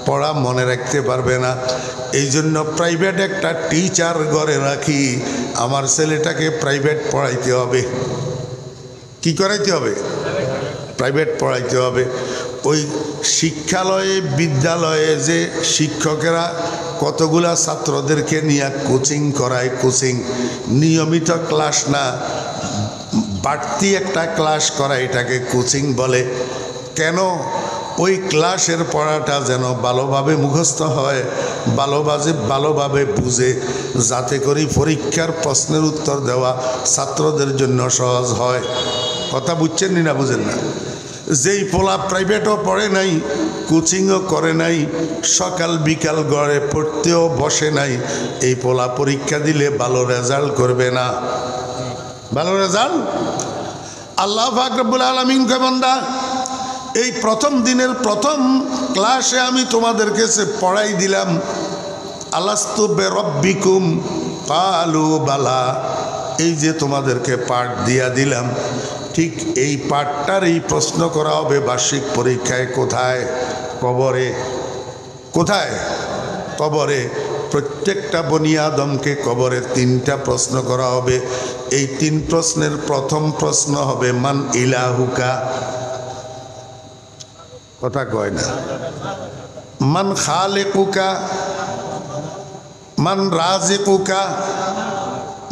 পড়া মনে রাখতে পারবে না। এই জন্য প্রাইভেট একটা টিচার ঘরে রাখি, আমার ছেলেটাকে প্রাইভেট পড়াইতে হবে। কি করাইতে হবে? প্রাইভেট পড়াইতে হবে। ওই শিক্ষালয়ে, বিদ্যালয়ে যে শিক্ষকেরা কতগুলা ছাত্রদেরকে নিয়ে কোচিং করায়, কোচিং নিয়মিত ক্লাস না, বাড়তি একটা ক্লাস করা, এটাকে কোচিং বলে। কেন? ওই ক্লাসের পড়াটা যেন ভালোভাবে মুখস্থ হয়, ভালোভাবে বুঝে, যাতে করে পরীক্ষার প্রশ্নের উত্তর দেওয়া ছাত্রদের জন্য সহজ হয়। কথা বুঝছেন না বুঝেন না? যেই পোলা প্রাইভেটও পড়ে নাই, কোচিংও করে নাই, সকাল বিকাল গড়ে পড়তেও বসে নাই, এই পোলা পরীক্ষা দিলে ভালো রেজাল্ট করবে না। ভালো রেজাল্ট আল্লাহ পাক রব্বুল আলামিন কে বান্দা, এই প্রথম দিনের প্রথম ক্লাসে আমি তোমাদেরকে পড়াই দিলাম, আলাস্তু বিরব্বিকুম ক্বালু বালা। এই যে তোমাদেরকে পাঠ দিয়া দিলাম, ঠিক এই পাঠটার এই প্রশ্ন করা হবে বার্ষিক পরীক্ষায়। কোথায়? কবরে। কোথায়? কবরে। প্রত্যেকটা বনি আদমকে কবরে 3টা প্রশ্ন করা হবে। এই 3 প্রশ্নের প্রথম প্রশ্ন হবে মান ইলাহুকা। কথা কয় না। মান খালিকুকা, মান রাজিকুকা,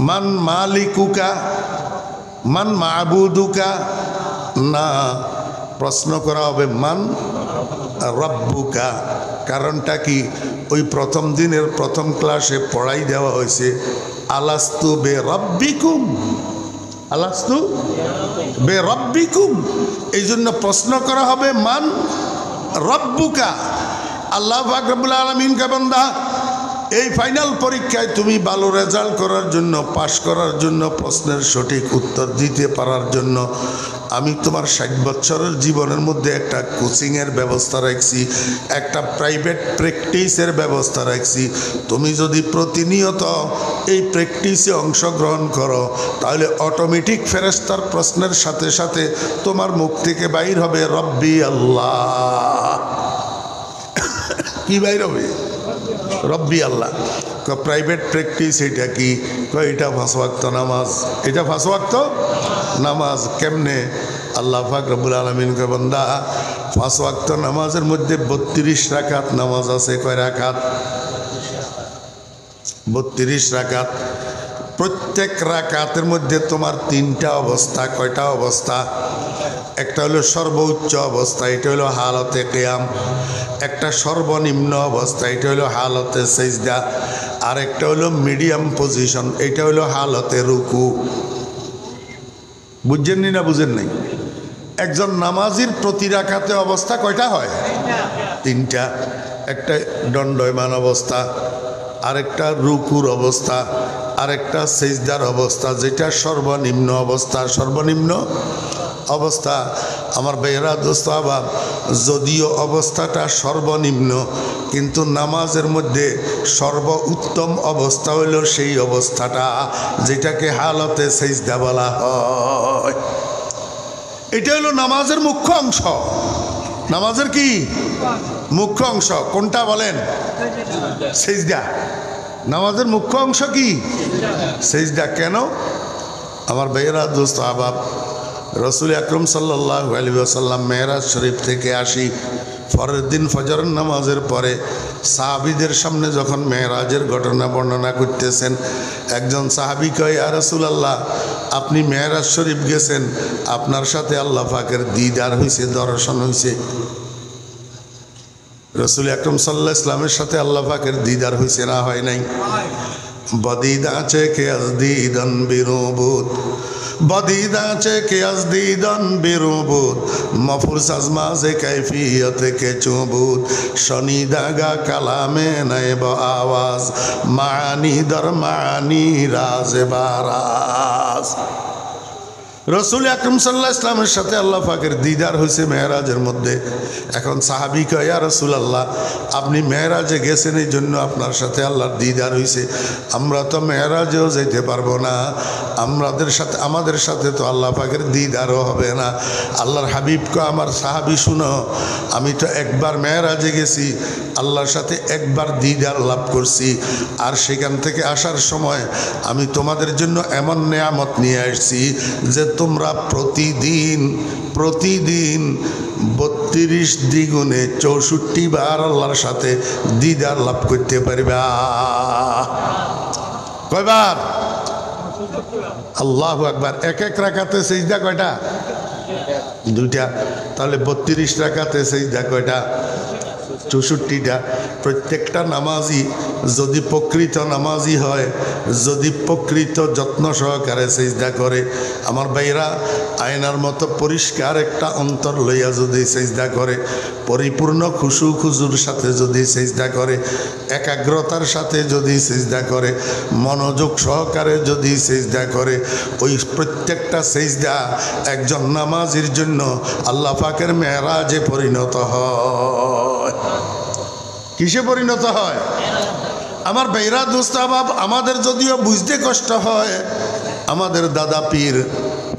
মান মালিকুকা, মান মাবুদুকা। না, প্রশ্ন করা হবে মান রব্বুকা। কারণটা কি? ওই প্রথম দিনের প্রথম ক্লাসে পড়াই দেওয়া হয়েছে আলাস্তু বে রব্বিকুম, আলাস্তু বে রব্বিকুম। এই জন্য প্রশ্ন করা হবে মান রব্বুকা। আল্লাহ পাক রব্বুল আলামিন কে বান্দা, এই ফাইনাল পরীক্ষায় তুমি ভালো রেজাল্ট করার জন্য, পাশ করার জন্য, প্রশ্নের সঠিক উত্তর দিতে পারার জন্য আমি তোমার 60 বছরের জীবনের মধ্যে একটা কোচিংয়ের ব্যবস্থা রাখছি, একটা প্রাইভেট প্র্যাকটিসের ব্যবস্থা রাখছি। তুমি যদি প্রতিনিয়ত এই প্র্যাকটিসে অংশগ্রহণ করো তাহলে অটোমেটিক ফেরেশতার প্রশ্নের সাথে সাথে তোমার মুখ থেকে বাইর হবে রব্বি আল্লাহ। কি বাইর হবে? রব্বি আল্লাহ। প্রাইভেট প্র্যাকটিস এটা কি? এটা 5 ওয়াক্ত নামাজ। এটা 5 ওয়াক্ত নামাজ। কেমনে? আল্লাহ পাক রব্বুল আলামিন কয় বান্দা 5 ওয়াক্ত নামাজের মধ্যে 32 রাকাত নামাজ আছে। কয় রাকাত? 32 রাকাত। প্রত্যেক রাকাতের মধ্যে তোমার 3টা অবস্থা। কয়টা অবস্থা? একটা হলো সর্বোচ্চ অবস্থা, এটা হলো হালতে কিয়াম। একটা সর্বনিম্ন অবস্থা, এটা হলো হালতে সিজদা। আর একটা হলো মিডিয়াম পজিশন, এটা হলো হালতে রুকু। বুঝছেন না বুঝেন নাই? একজন নামাজির প্রতি রাকাতে অবস্থা কয়টা হয়? 3টা। একটা দণ্ডায়মান অবস্থা, আরেকটা রুকুর অবস্থা, আরেকটা সিজদার অবস্থা, যেটা সর্বনিম্ন অবস্থা। সর্বনিম্ন অবস্থা আমার ভাইয়েরা দোস্ত আবাব, যদিও অবস্থাটা সর্বনিম্ন কিন্তু নামাজের মধ্যে সর্ব উত্তম অবস্থা হলো সেই অবস্থাটা যেটাকে হালতে সিজদা বলা হয়। এটা হলো নামাজের মুখ্য অংশ। নামাজের কি মুখ্য অংশ? কোনটা বলেন? সিজদা। নামাজের মুখ্য অংশ কি? সিজদা। কেন? আমার ভাইয়েরা দোস্ত আবাব, রসুল আকরম সাল্লাল্লাহু আলাইহি ওয়াসাল্লাম মেরাজ শরীফ থেকে আসি, পরের দিন ফজরের নামাজের পরে সাহাবীদের সামনে যখন মেরাজের ঘটনা বর্ণনা করতেছেন, একজন সাহাবী কয়, ইয়া রাসূলুল্লাহ, আপনি মেরাজ শরীফ গেছেন, আপনার সাথে আল্লাহ পাকের দিদার হয়েছে, দর্শন হয়েছে। রসুল আকরম সাল্লাল্লাহু আলাইহি ওয়াসাল্লামের সাথে আল্লাহ পাকের দিদার হয়েছে না হয় নাই? বদিদ আছে কে আজদিদান বিরুবুদ, বদিদ আছে কে আজদিদান বিরুবুদ, মফুজ আজমাজে কাইফিয়ত কে চুবুদ, শনিদাগা কালামে নাইব আওয়াজ, মানি দর মানি রাজ বারাজ। রসুল আকরম সাল্লাল্লাহু আলাইহি ওয়াসাল্লামের সাথে আল্লাহ পাকের দিদার হয়েছে মেরাজের মধ্যে। এখন সাহাবী কয়, ইয়া রাসূলুল্লাহ, আপনি মেরাজে গেছেন এই জন্য আপনার সাথে আল্লাহর দিদার হয়েছে, আমরা তো মেরাজেও যেতে পারবো না, আমাদের সাথে তো আল্লাহ পাকের দিদারও হবে না। আল্লাহর হাবিব কয়, আমার সাহাবী শুনো, আমি তো একবার মেরাজে গেছি, আল্লাহর সাথে একবার দিদার লাভ করছি, আর সেখান থেকে আসার সময় আমি তোমাদের জন্য এমন নেয়ামত নিয়ে আসছি যে তোমরা প্রতিদিন 32 দ্বিগুণে 64 বার আল্লাহর সাথে দিদার লাভ করতে পারবা। কয়বার? আল্লাহু আকবার। এক রাকাতে সিজদা কয়টা? 2টা। তাহলে 32 রাকাতে সিজদা কয়টা? 64টা। প্রত্যেকটা নামাজি যদি প্রকৃত নামাজি হয়, যদি প্রকৃত যত্ন সহকারে সিজদা করে, আমার ভাইরা আয়নার মতো পরিষ্কার একটা অন্তর লইয়া যদি সিজদা করে, পরিপূর্ণ খুশু খুজুর সাথে যদি সিজদা করে, একাগ্রতার সাথে যদি সিজদা করে, মনোযোগ সহকারে যদি সিজদা করে, ওই প্রত্যেকটা সিজদা একজন নামাজির জন্য আল্লাহ পাকের মেরাজে পরিণত হয়। কিসে পরিণত হয়? আমার ভাইরা দোস্ত আবাব, আমাদের যদিও বুঝতে কষ্ট হয়, আমাদের দাদা পীর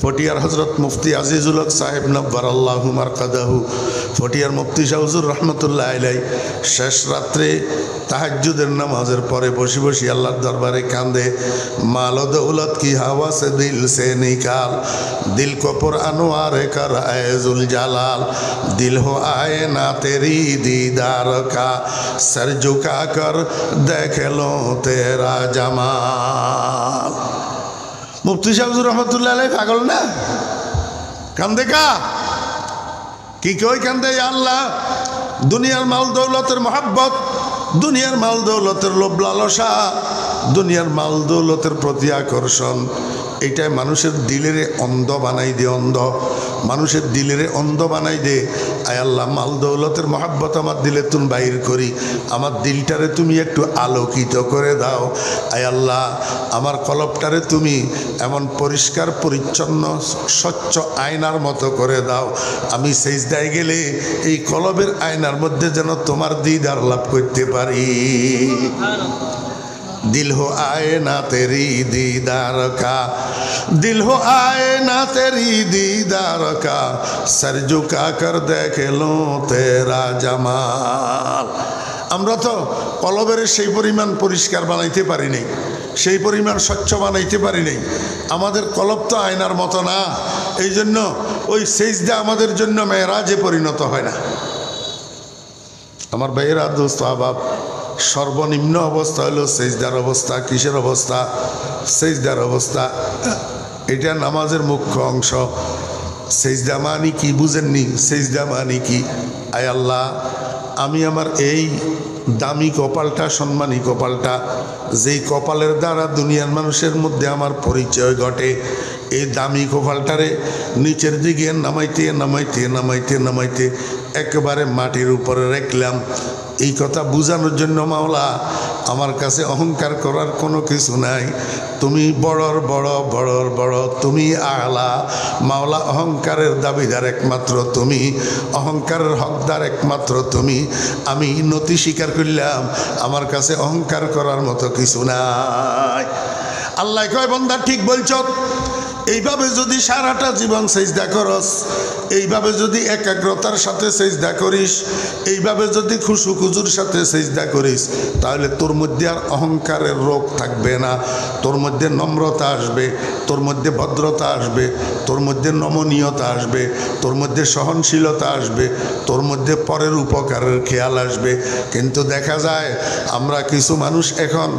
ফটিয়ার হজরত মুফতি আজিজুল হক সাহেব নব্বারাল্লাহু মারকাদাহু, ফটিয়ার মুফতি শাহ হুজুর রহমতুল্লাহ আলাইহি শেষ রাত্রে তাহাজ্জুদের নামাজের পরে বসে বসে আল্লাহর দরবারে কান্দে, মাল দৌলত কি হাওয়া সে দিল সে নিকাল, দিল কো পুর আনোয়ার কর আয়জুল জালাল, দিল হো আয়ে না তেরি दीदार का सर झुका कर देख लो तेरा जमाल। मुफ्ती साहब रहमतुल्लाह अलैह पागल ना? कांदे का কি কই কান্দে? আল্লাহ, দুনিয়ার মাল দৌলতের মহব্বত, দুনিয়ার মাল দৌলতের লোভ লালসা, দুনিয়ার মাল দৌলতের প্রতি আকর্ষণ, এটাই মানুষের দিলের অন্ধ বানাই দে, অন্ধ মানুষের দিলের অন্ধ বানাই দে। আয় আল্লাহ, মাল দৌলতের মহাব্বত আমার দিলে তুমি বাইর করি, আমার দিলটারে তুমি একটু আলোকিত করে দাও। আয় আল্লাহ, আমার কলবটারে তুমি এমন পরিষ্কার পরিচ্ছন্ন স্বচ্ছ আয়নার মতো করে দাও, আমি সেজদায় গেলে এই কলবের আয়নার মধ্যে যেন তোমার দিদার লাভ করতে পারি। दिल हो आए ना तेरी दीदार का, दिल हो आए ना तेरी दीदार का, सर झुका कर देख लो तेरा जमाल। আমরা তো কলবের সেই পরিমাণ পরিষ্কার বানাইতে পারি নাই, সেই পরিমাণ স্বচ্ছ বানাইতে পারি নাই। আমাদের কলব তো আয়নার মতো না, এই জন্য ওই সেজদা আমাদের জন্য মেরাজে পরিণত হয় না। আমার ভাইয়েরা, দোস্ত আহবাব, সর্বনিম্ন অবস্থা হলো সেজদার অবস্থা। কিসের অবস্থা? সেজদার অবস্থা। এটা নামাজের মুখ্য অংশ। সেজদা মানি কি বুঝেননি? সেজদা মানি কি? আয় আল্লাহ, আমি আমার এই দামি কপালটা, সম্মানী কপালটা, যেই কপালের দ্বারা দুনিয়ার মানুষের মধ্যে আমার পরিচয় ঘটে, এই দামি কপালটারে নিচের দিকে নামাইতে নামাইতে নামাইতে নামাইতে একেবারে মাটির উপরে রাখলাম। এই কথা বোঝানোর জন্য মাওলা, আমার কাছে অহংকার করার কোনো কিছু নাই, তুমি বড়র বড়, বড়র বড়, তুমি আলা। মাওলা, অহংকারের দাবিদার একমাত্র তুমি, অহংকারের হকদার একমাত্র তুমি। আমি নতি স্বীকার করলাম, আমার কাছে অহংকার করার মতো কিছু নাই। আল্লাহ কয়, বান্দা ঠিক বলছ। এইভাবে যদি সারাটা জীবন সেজদা করস, এইভাবে যদি একাগ্রতার সাথে সেজদা করিস, এইভাবে যদি খুশু খুজুর সাথে সেজদা করিস, তাহলে তোর মধ্যে আর অহংকারের রোগ থাকবে না। তোর মধ্যে নম্রতা আসবে, তোর মধ্যে ভদ্রতা আসবে, তোর মধ্যে নমনীয়তা আসবে, তোর মধ্যে সহনশীলতা আসবে, তোর মধ্যে পরের উপকারের খেয়াল আসবে। কিন্তু দেখা যায় আমরা কিছু মানুষ এখন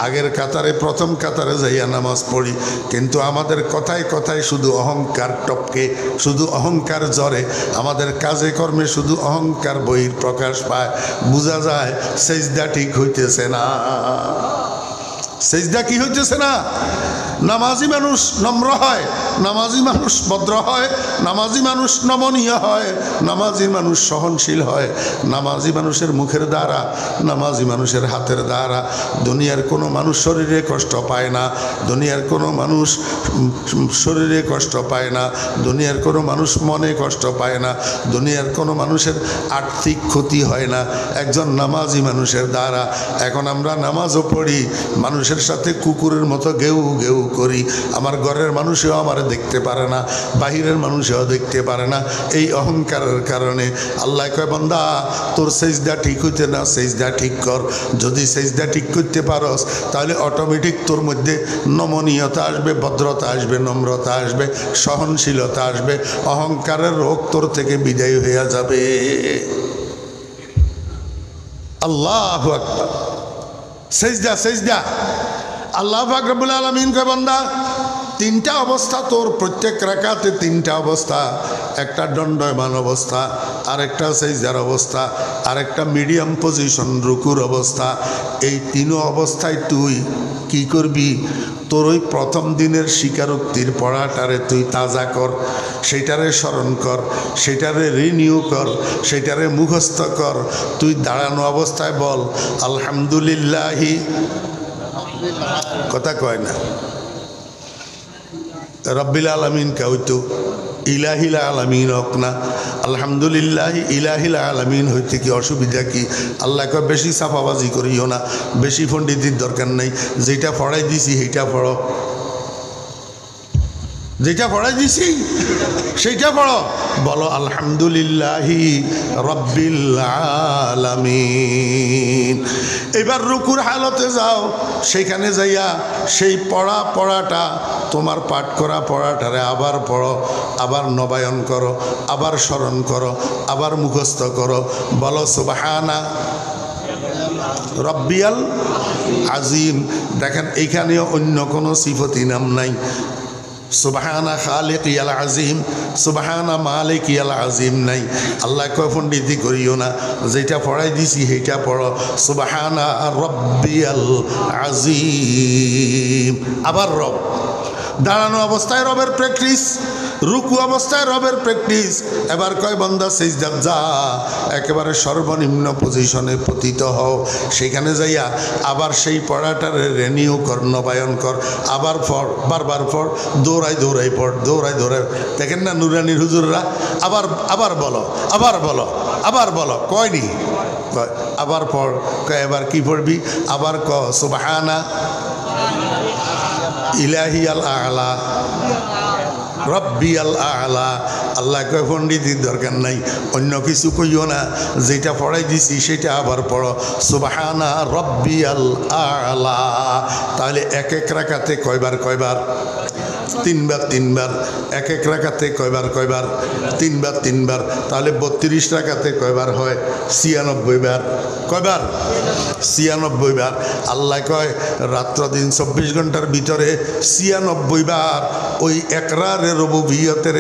আগের কাতারে, প্রথম কাতারে যাইয়া নামাজ পড়ি, কিন্তু আমাদের কথায় কথায় শুধু অহংকার টপকে, শুধু অহংকার জ্বরে, আমাদের কাজে কর্মে শুধু অহংকার বহির প্রকাশ পায়। বোঝা যায় সেজদা ঠিক হইতেছে না। সেজদা কি হইতেছে না? নামাজি মানুষ নম্র হয়, নামাজি মানুষ ভদ্র হয়, নামাজি মানুষ নমনীয় হয়, নামাজি মানুষ সহনশীল হয়। নামাজি মানুষের মুখের দ্বারা, নামাজি মানুষের হাতের দ্বারা দুনিয়ার কোনো মানুষ শরীরে কষ্ট পায় না, দুনিয়ার কোনো মানুষ শরীরে কষ্ট পায় না, দুনিয়ার কোনো মানুষ মনে কষ্ট পায় না, দুনিয়ার কোনো মানুষের আর্থিক ক্ষতি হয় না একজন নামাজি মানুষের দ্বারা। এখন আমরা নামাজও পড়ি, মানুষের সাথে কুকুরের মতো গেউ গেউ করি। আমার ঘরের মানুষেও আমার দেখতে পারে না, বাহিরের মানুষেও দেখতে পারে না, এই অহংকারের কারণে। আল্লাহ কয়, বান্দা, তোর সেজদা ঠিক হইতে না, সেজদা ঠিক কর। যদি সেজদা ঠিক করতে পারস, তাহলে অটোমেটিক তোর মধ্যে নমনীয়তা আসবে, ভদ্রতা আসবে, নম্রতা আসবে, সহনশীলতা আসবে, অহংকারের রোগ তোর থেকে বিদায় হয়ে যাবে। আল্লাহু আকবার। সেজদা, সেজদা। আল্লাহ পাক রব্বুল আলামিন কয়, বান্দা, তিনটা অবস্থা তোর, প্রত্যেক রাকাতে তিনটা অবস্থা। একটা দণ্ডায়মান অবস্থা, আরেকটা সেজদার অবস্থা, আরেকটা মিডিয়াম পজিশন রুকুর অবস্থা। এই তিন অবস্থায় তুই কি করবি? তোর ওই প্রথম দিনের স্বীকারোক্তির পড়াটারে তুই তাজা কর, সেটারে স্মরণ কর, সেটারে রিনিউ কর, সেটারে মুখস্থ কর। তুই দাঁড়ানো অবস্থায় বল আলহামদুলিল্লাহি, কথা কয় না, রব্বিল আলামিন কইতো, ইলাহিল আলামিন হোক না, আলহামদুলিল্লাহ ইলাহিল আলামিন হইতে কি অসুবিধা কি? আল্লাহ কয়, বেশি চাপাবাজি করিও না, বেশি পণ্ডিতির দরকার নেই, যেটা পড়াই দিছি সেইটা পড়ো, যেটা পড়াই দিছি সেইটা পড়ো। বলো আলহামদুলিল্লাহি রব্বিল আলামিন। এবার রুকুর হালতে যাও, সেখানে যাইয়া সেই পড়াটা, তোমার পাঠ করা পড়াটারে আবার পড়ো, আবার নবায়ন করো, আবার স্মরণ করো, আবার মুখস্থ করো। বলো সুবহানা রব্বিয়াল আজিম। দেখেন, এইখানেও অন্য কোনো সিফতি নাম নাই। সুবহানা খালিকিয়াল আজিম, সুবহানা মালিকিয়াল আজিম নাই। আল্লাহ কয় পণ্ডিতি করিও না, যেটা পড়াই দিছি সেইটা পড়ো, সুবহানা রব্বিয়াল আজিম। আবার রব, দাঁড়ানো অবস্থায় রবের প্র্যাকটিস, রুকু অবস্থায় রবের প্র্যাকটিস। এবার কয় বান্দা সিজদাত যা, একেবারে সর্বনিম্ন পজিশনে পতিত হও, সেখানে যাইয়া আবার সেই পড়াটার রেনিউ কর, নবায়ন কর, আবার পড়, বারবার পড়, দৌড়াই দৌড়াই পড়, দৌড়াই দৌড়াই। দেখেন না নুরানির হুজুররা, আবার আবার বলো, আবার বলো, আবার বলো, কয়নি কয় আবার পড়, কয় এবার কি পড়বি, আবার ক সুবহানা ইলাহিয়াল আলা রব্বিয়াল আলা। আল্লাহ কয় পণ্ডিতির দরকার নাই, অন্য কিছু কইও না, যেটা পড়াই দিছি সেটা আবার পড়ো, সুবহানা রব্বিয়াল আলা। তাহলে এক এক রাকাতে কয়বার কয়বার? তিনবার তিনবার। এক এক রাকাতে কয়বার কয়বার? তিনবার তিনবার। তাহলে 32 রাকাতে কয়বার হয়? 96 বার। কয়বার? 96 বার। আল্লাহ কয় রাত্র দিন 24 ঘন্টার ভিতরে 96 বার ওই একরারের রুবুবিয়তের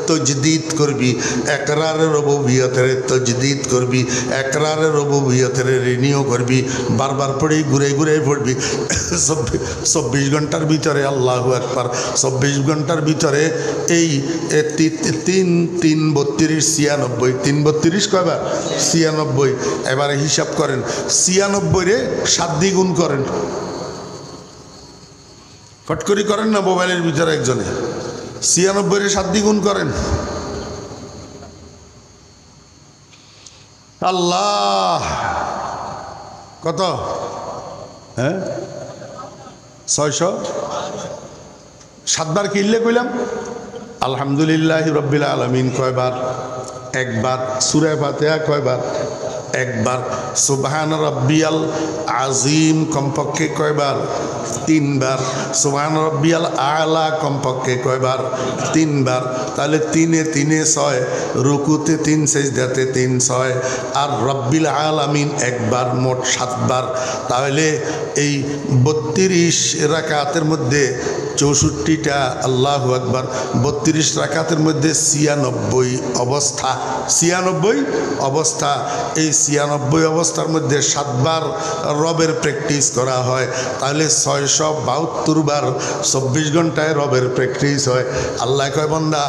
তজদিদ করবি, একরারের রুবুবিয়তের তজদিদ করবি, একরারের রুবুবিয়তের রিনিউ করবি, বারবার পড়ি, ঘুরে ঘুরে পড়বি। 24 ঘন্টার ভিতরে আল্লাহু আকবার, 24 ঘন্টার ভিতরে এই 3 3 32 96, 3 32 কয়বার? 96। এবারে হিসাব করেন, 96 রে 7 দিয়ে গুণ করেন, ফটকরি করেন না মোবাইলের ভিতরে একজনে, 96 রে 7 দিয়ে গুণ করেন। আল্লাহ কত? হ্যাঁ 600। 7 বার কিনলে কইলাম আলহামদুলিল্লাহ রব্বিল আলামিন কয়বার? একবার। সূরা ফাতিহা কয়বার? একবার। সুবহান রব্বিয়াল আজিম কমপক্ষে কয়বার? 3 বার। সুবহান রব্বিয়াল আলা কমপক্ষে কয়বার? 3 বার। তাহলে 3 এ 3 এ 6, রুকুতে 3, সিজদাতে 3, 6, আর রব্বিল আলামিন একবার, মোট 7 বার। তাহলে এই 32 রাকাতের মধ্যে 64টা আল্লাহু আকবার, 32 রাকাতের মধ্যে 96 অবস্থা, 96 অবস্থা। এই 96 অবস্থার মধ্যে 7 বার রবের প্র্যাকটিস করা হয়, তাহলে 672 বার 24 ঘন্টায় রবের প্র্যাকটিস হয়। আল্লাহ কয় বান্দা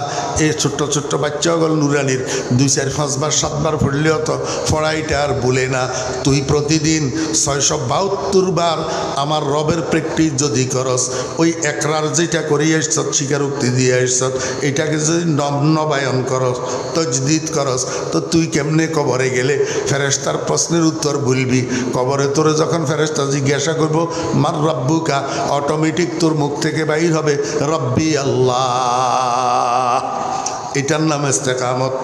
এই ছোট্ট ছোট্ট বাচ্চাগুলো নুরানির 2 4 5 বার 7 বার পড়লেও তো পড়াইটা আর ভুলে না। তুই প্রতিদিন 672 বার আমার রবের প্র্যাকটিস যদি করস, ওই একরার যেটা করে আসছ, স্বীকারোক্তি দিয়ে আসছ, এটাকে যদি নবায়ন করস, তজদিদ করস, তো তুই কেমনে কবরে গেলে ফেরেশতার প্রশ্নের উত্তর বলবি? কবরে তোরে যখন ফেরেশতা জিজ্ঞাসা করবো মার রব্বুকা, অটোমেটিক তোর মুখ থেকে বাইর হবে রব্বি আল্লাহ। এটার নাম ইস্তেকামত,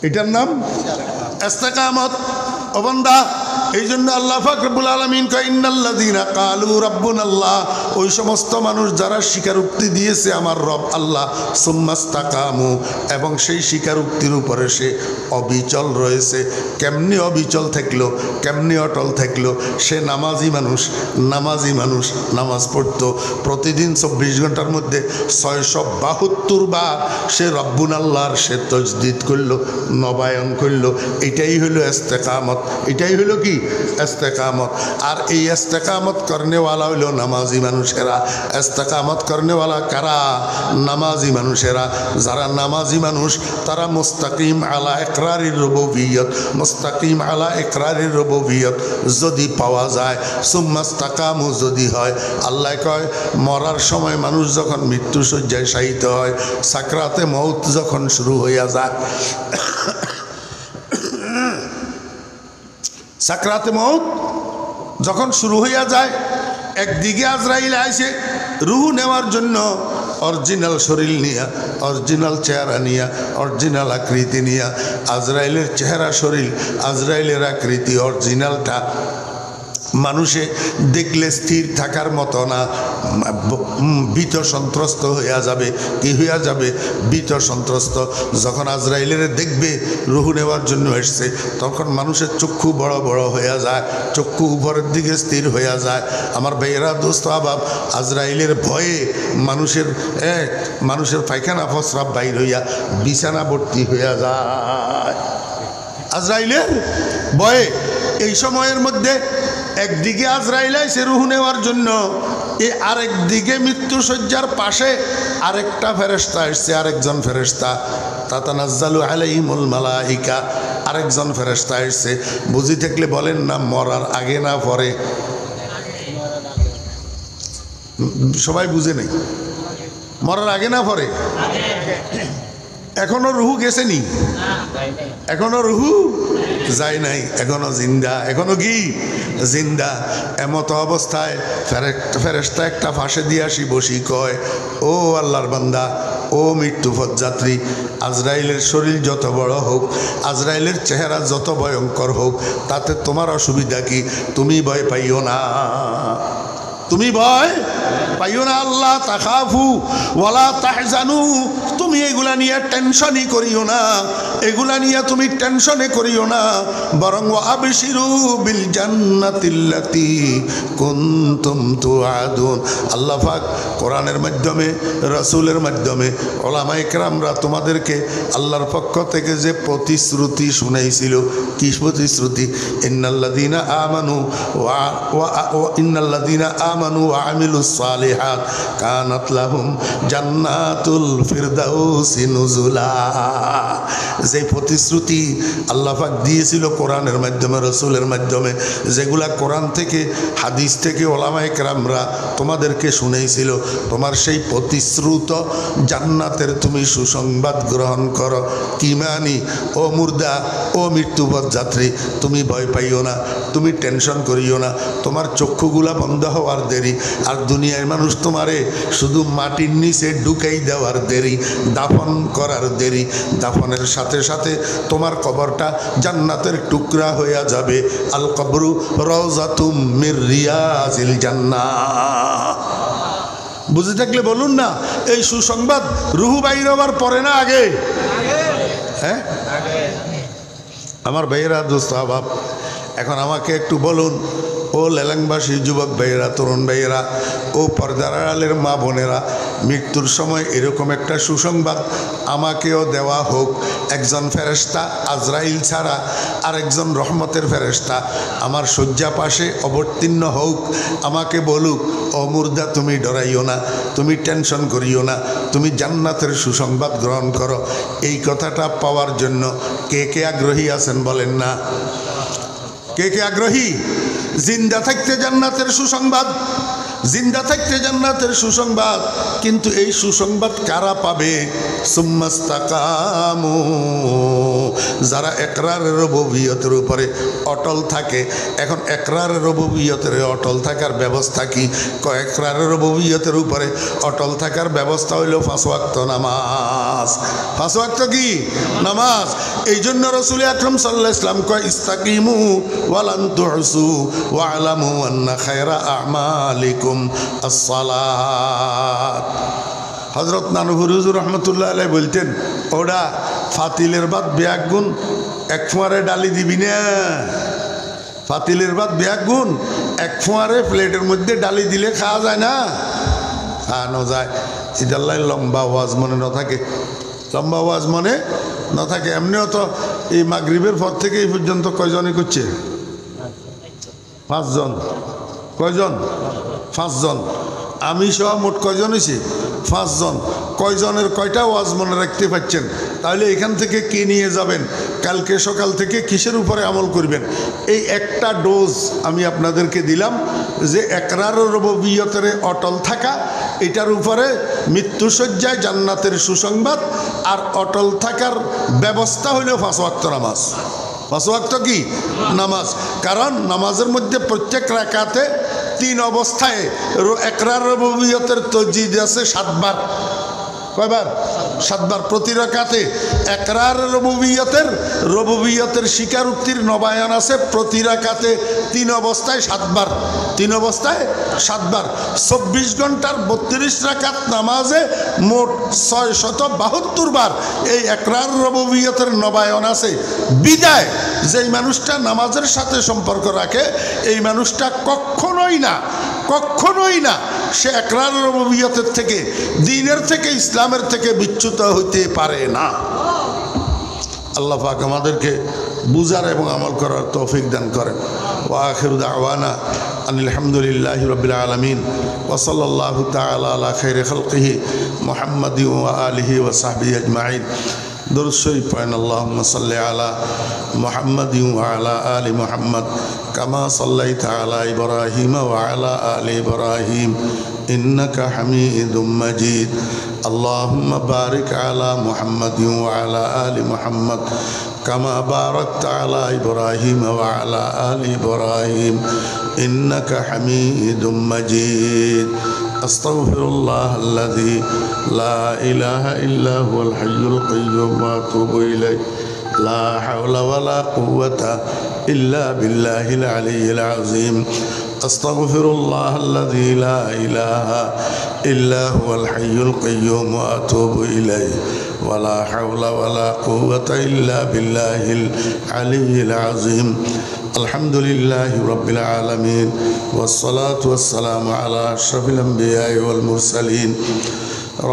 এটার নাম ইস্তেকামত। ও বান্দা, এই জন্য আল্লাহ পাক রব্বুল আলামিন কয় ইন্নাল্লাযীনা ক্বালু রাব্বুনাল্লাহ, ওই সমস্ত মানুষ যারা স্বীকারোক্তি দিয়েছে আমার রব আল্লাহ, সুম্মাস্তাকামু, এবং সেই স্বীকারোক্তির উপরে সে অবিচল রয়েছে। কেমনি অবিচল থাকলো, কেমনি অটল থাকলো? সে নামাজি মানুষ, নামাজি মানুষ, নামাজ পড়তো প্রতিদিন 24 ঘন্টার মধ্যে 672 বার সে রব্বুন আল্লাহর সে তজদিদ করলো, নবায়ন করলো। এটাই হলো ইস্তেকামত, এটাই হলো কি ইস্তেকামত। আর এই ইস্তেকামত করনেওয়ালা হলো নামাজি মানুষেরা। ইস্তেকামত করনেওয়ালা কারা? নামাজি মানুষেরা। যারা নামাজি মানুষ তারা মুস্তাকিম আলা ইকরারির রুবুবিয়ত, মুস্তাকিম আলা ইকরারির রুবুবিয়ত যদি পাওয়া যায়, সুম্মাস্তাকামু যদি হয়। আল্লাহ কয় মরার সময় মানুষ যখন মৃত্যু শয্যায় শায়িত হয়, সাকরাতে মউত যখন শুরু হইয়া যায়, সাকরাতে মউত যখন শুরু হইয়া যায়, একদিকে আজরাইল আইসে রুহ নেওয়ার জন্য, অরিজিনাল শরীর নিয়া, অরিজিনাল চেহারা নিয়া, অরিজিনাল আকৃতি নিয়া। আজরাইলের চেহারা শরীর, আজরাইলের আকৃতি অরিজিনালটা মানুষে দেখলে স্থির থাকার মতো না, ভীত সন্ত্রস্ত হইয়া যাবে। কি হইয়া যাবে? ভীত সন্ত্রস্ত। যখন আজরাইলের দেখবে রুহু নেওয়ার জন্য এসছে, তখন মানুষের চক্ষু বড় বড় হইয়া যায়, চক্ষু উপরের দিকে স্থির হইয়া যায়। আমার ভাইয়েরা, দোস্ত আবাব, আজরাইলের ভয়ে মানুষের পায়খানা প্রস্রাব বাইর হইয়া বিছানা ভর্তি হইয়া যায় আজরাইলের ভয়ে। এই সময়ের মধ্যে একদিকে আজরাইল আইছে রুহু নেওয়ার জন্য, আরেকদিকে মৃত্যুশয্যার পাশে আরেকটা ফেরেশতা আসছে, আরেকজন ফেরেশতা। তাতানাজ্জালু আলাইহিমুল মালাইকা, আরেকজন ফেরেশতা আসছে। বুঝি থাকলে বলেন না, মরার আগে না পরে? সবাই বুঝে নেই, মরার আগে না পরে? এখনো রুহু গেছে নি? এখনো রুহু যায় নাই, এখনো জিন্দা। এখনো কি জিন্দা? এমতো অবস্থায় ফেরেশতা একটা ফাঁসে দিয়ে আসি বসি কয়, ও আল্লাহর বান্দা, ও মৃত্যুপথ যাত্রী, আজরাইলের শরীর যত বড় হোক, আজরাইলের চেহারা যত ভয়ঙ্কর হোক, তাতে তোমার অসুবিধা কি? তুমি ভয় পাইও না, তুমি ভয় পাইও না। আল্লাহ তাখাফু ওয়ালা তাহজানু, তুমি এগুলা নিয়ে টেনশনই করিও না, এগুলা নিয়ে তুমি টেনশনে করিও না, বরং আবশিরু বিল জান্নাতিল্লাতি কুনতুম তুআদুন। আল্লাহ পাক কোরআনের মাধ্যমে, রাসূলের মাধ্যমে, উলামায়ে কেরামরা তোমাদেরকে আল্লাহর পক্ষ থেকে যে প্রতিশ্রুতি শুনাইছিল, কি প্রতিশ্রুতি? ইন্নাল্লাযীনা আমানু আমানু ওয়া আমিলুস সালিহাত কানাত লাহুম জান্নাতুল ফিরদাউসি নুজুলা। যে প্রতিশ্রুতি আল্লাহ পাক দিয়েছিল কোরআনের মাধ্যমে, রাসূলের মাধ্যমে, যেগুলা কোরআন থেকে, হাদিস থেকে উলামায়ে কেরামরা তোমাদেরকে শুনাইছিল, তোমার সেই প্রতিশ্রুত জান্নাতের তুমি সুসংবাদ গ্রহণ করো। কি মানি? ও মুর্দা, ও মৃত্যুপথ যাত্রী, তুমি ভয় পাইও না, তুমি টেনশন করিও না। তোমার চক্ষুগুলা বন্ধ হওয়ার দেরি, আর দুনিয়ার মানুষ তোমারে শুধু মাটির নিচে ঢুকাই দেওয়ার দেরি, দাফন করার দেরি। দাফনের সাথে সাথে তোমার কবরটা জান্নাতের টুকরা হইয়া যাবে। আল কবরু রাউযাতুম মির রিয়াজিল জান্নাহ। বুঝে থাকলে বলুন না, এই সুসংবাদ রুহু বাইর হওয়ার পরে না আগে? হ্যাঁ, আমার ভাইয়েরা, দোস্ত আহবাব, এখন আমাকে একটু বলুন, ও লেলাংবাসী যুবক ভাইয়েরা, তরুণ ভাইয়েরা, ও পর্দার আড়ালের মা বোনেরা, মৃত্যুর সময় এরকম একটা সুসংবাদ আমাকেও দেওয়া হোক। একজন ফেরেশতা আজরাইল ছাড়া আরেকজন রহমতের ফেরেশতা আমার শয্যা পাশে অবতীর্ণ হোক, আমাকে বলুক, ও মুর্দা, তুমি ডরাইও না, তুমি টেনশন করিও না, তুমি জান্নাতের সুসংবাদ গ্রহণ করো। এই কথাটা পাওয়ার জন্য কে কে আগ্রহী আছেন বলেন না? কে কে আগ্রহী? জিন্দা থাকতে জান্নাতের সুসংবাদ, জিন্দা থাকতে জান্নাতের সুসংবাদ। কিন্তু এই সুসংবাদ কারা পাবে? সুম্মাস্তাকামু, যারা ইকরারের রুবুবিয়তের উপরে অটল থাকে। এখন ইকরারের রুবুবিয়তের অটল থাকার ব্যবস্থা কি? ইকরারের রুবুবিয়তের উপরে অটল থাকার ব্যবস্থা হইল 5 ওয়াক্ত নামাজ। 5 ওয়াক্ত কি? নামাজ। এই জন্য রাসূল আকরাম সাল্লাল্লাহু আলাইহি ওয়াসাল্লাম কয়, ইস্তাকিমু ওয়ালান তুহসু ওয়া'লামু আন্না খায়রা আ'মালিকুম as-সালাত। হযরত নানুপুর হুজুর রহমতুল্লাহ আলাইহি বলতেন, ওরা ফাতিলের ভাত বেয়াক গুণ, এক ফোঁয়ারে ডালি দিবি না। ফাতিলের ভাত বেয়াক গুণ, এক ফোঁয়ারে প্লেটের মধ্যে ডালি দিলে খাওয়া যায় না? খাওয়ানো যায়। ইদাল্লাই লম্বা ওয়াজ মনে না থাকে, লম্বা ওয়াজ মনে না থাকে। এমনিও তো এই মাগরিবের পর থেকে এই পর্যন্ত কয়জনই করছে? 5 জন। কয়জন? 5 জন। আমি সহ মোট কয়জন হয়েছে? 5 জন। কয়জনের কয়টা ওয়াজ মনে রাখতে পারছেন? তাহলে এখান থেকে কি নিয়ে যাবেন? কালকে সকাল থেকে কিসের উপরে আমল করবেন? এই একটা ডোজ আমি আপনাদেরকে দিলাম, যে ইকরারুর রুবুবিয়্যতের অটল থাকা, এটার উপরে মৃত্যুশয্যায় জান্নাতের সুসংবাদ, আর অটল থাকার ব্যবস্থা হইল 5 ওয়াক্ত নামাজ। 5 ওয়াক্ত কি? নামাজ। কারণ নামাজের মধ্যে প্রত্যেক রাকাতে 3 অবস্থায় ইকরার রুবুবিয়্যতের তাজদীদ আছে 7 বার। কয়বার? 7 বার। প্রতি রাকাতে ইকরার রুবুবিয়তের স্বীকারোক্তির নবায়ন আছে প্রতি রাকাতে 3 অবস্থায় 7 বার। 3 অবস্থায় 7 বার। 24 ঘন্টার 32 রাকাত নামাজে মোট 672 বার এই ইকরার রুবুবিয়তের নবায়ন আছে। বিদায় যেই মানুষটা নামাজের সাথে সম্পর্ক রাখে এই মানুষটা কখনোই না সে ইকরার রুবুবিয়তের থেকে, দ্বীনের থেকে, ইসলামের থেকে বিচ্যুত হইতে পারে না। আল্লাহ পাক আমাদেরকে বুঝার এবং আমল করার তৌফিক দান করেন। ওয়া আখিরু দাওয়ানা আনিল হামদুলিল্লাহি রাব্বিল আলামিন ওয়া সাল্লাল্লাহু তাআলা আলা খাইরি খালকিহি মুহাম্মাদি ওয়া আলিহি ওয়া সাহবিহি আজমাইন। দুরূদ শরীফ পড়েন। আল্লাহুম্মা সাল্লি আলা মুহাম্মাদি ওয়া আলা আলি মুহাম্মাদ কামা সাল্লাইতা আলা ইব্রাহিম ওয়া আলা আলি ইব্রাহিম ইন্নাকা হামিদুম মাজিদ। আল্লাহুম্মা বারিক আলা মুহাম্মাদি ওয়া আলা আলি মুহাম্মাদ কামা বারাকতা আলা ইব্রাহিম ওয়া আলা আলি ইব্রাহিম ইন্নাকা হামিদুম মাজিদ। আস্তাগফিরুল্লাহাল্লাযী লা ইলাহা ইল্লা হুয়াল হাইয়ুল কাইয়্যুম ওয়া আতুবু ইলাইহি লা হাওলা ওয়া লা কুওয়াতা ইল্লা বিল্লাহিল আলিয়্যিল আযীম। আস্তাগফিরুল্লাহাল্লাযী লা ইলাহা ইল্লা হুয়াল হাইয়ুল কাইয়্যুম ওয়া আতুবু ইলাইহি ওয়া লা হাওলা ওয়া লা কুওয়াতা ইল্লা বিল্লাহিল আলিয়্যিল আযীম। আলহামদুলিল্লাহি রাব্বিল আলামিন ওয়াসসালাতু ওয়াসসালামু আলা আশরাফিল আমবিয়াই ওয়াল মুরসালিন।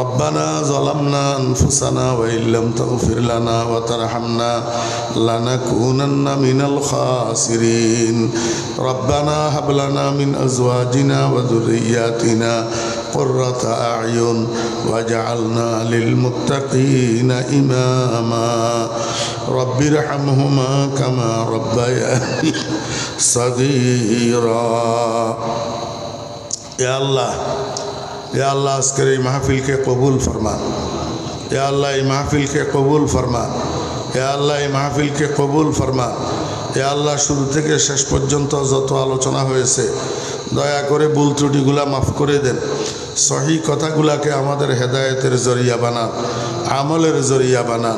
ربنا ظلمنا أنفسنا وإن لم تغفر لنا وترحمنا لنكونن من الخاسرين. ربنا هب لنا من أزواجنا وذرياتنا قرة أعين واجعلنا للمتقين إماما. رب ارحمهما كما ربياني صغيرا. يا الله या अल्लाह अस्कर महफिल के कबूल फरमा। या अल्लाह महफिल के कबूल फरमा। या अल्लाह महफिल के कबूल फरमा। या अल्लाह शुरू থেকে শেষ পর্যন্ত যত আলোচনা হয়েছে দয়া করে ভুল ত্রুটিগুলা মাফ করে দেন। সহি কথাগুলাকে আমাদের হেদায়েতের জরিয়া বানান, আমলের জরিয়া বানান।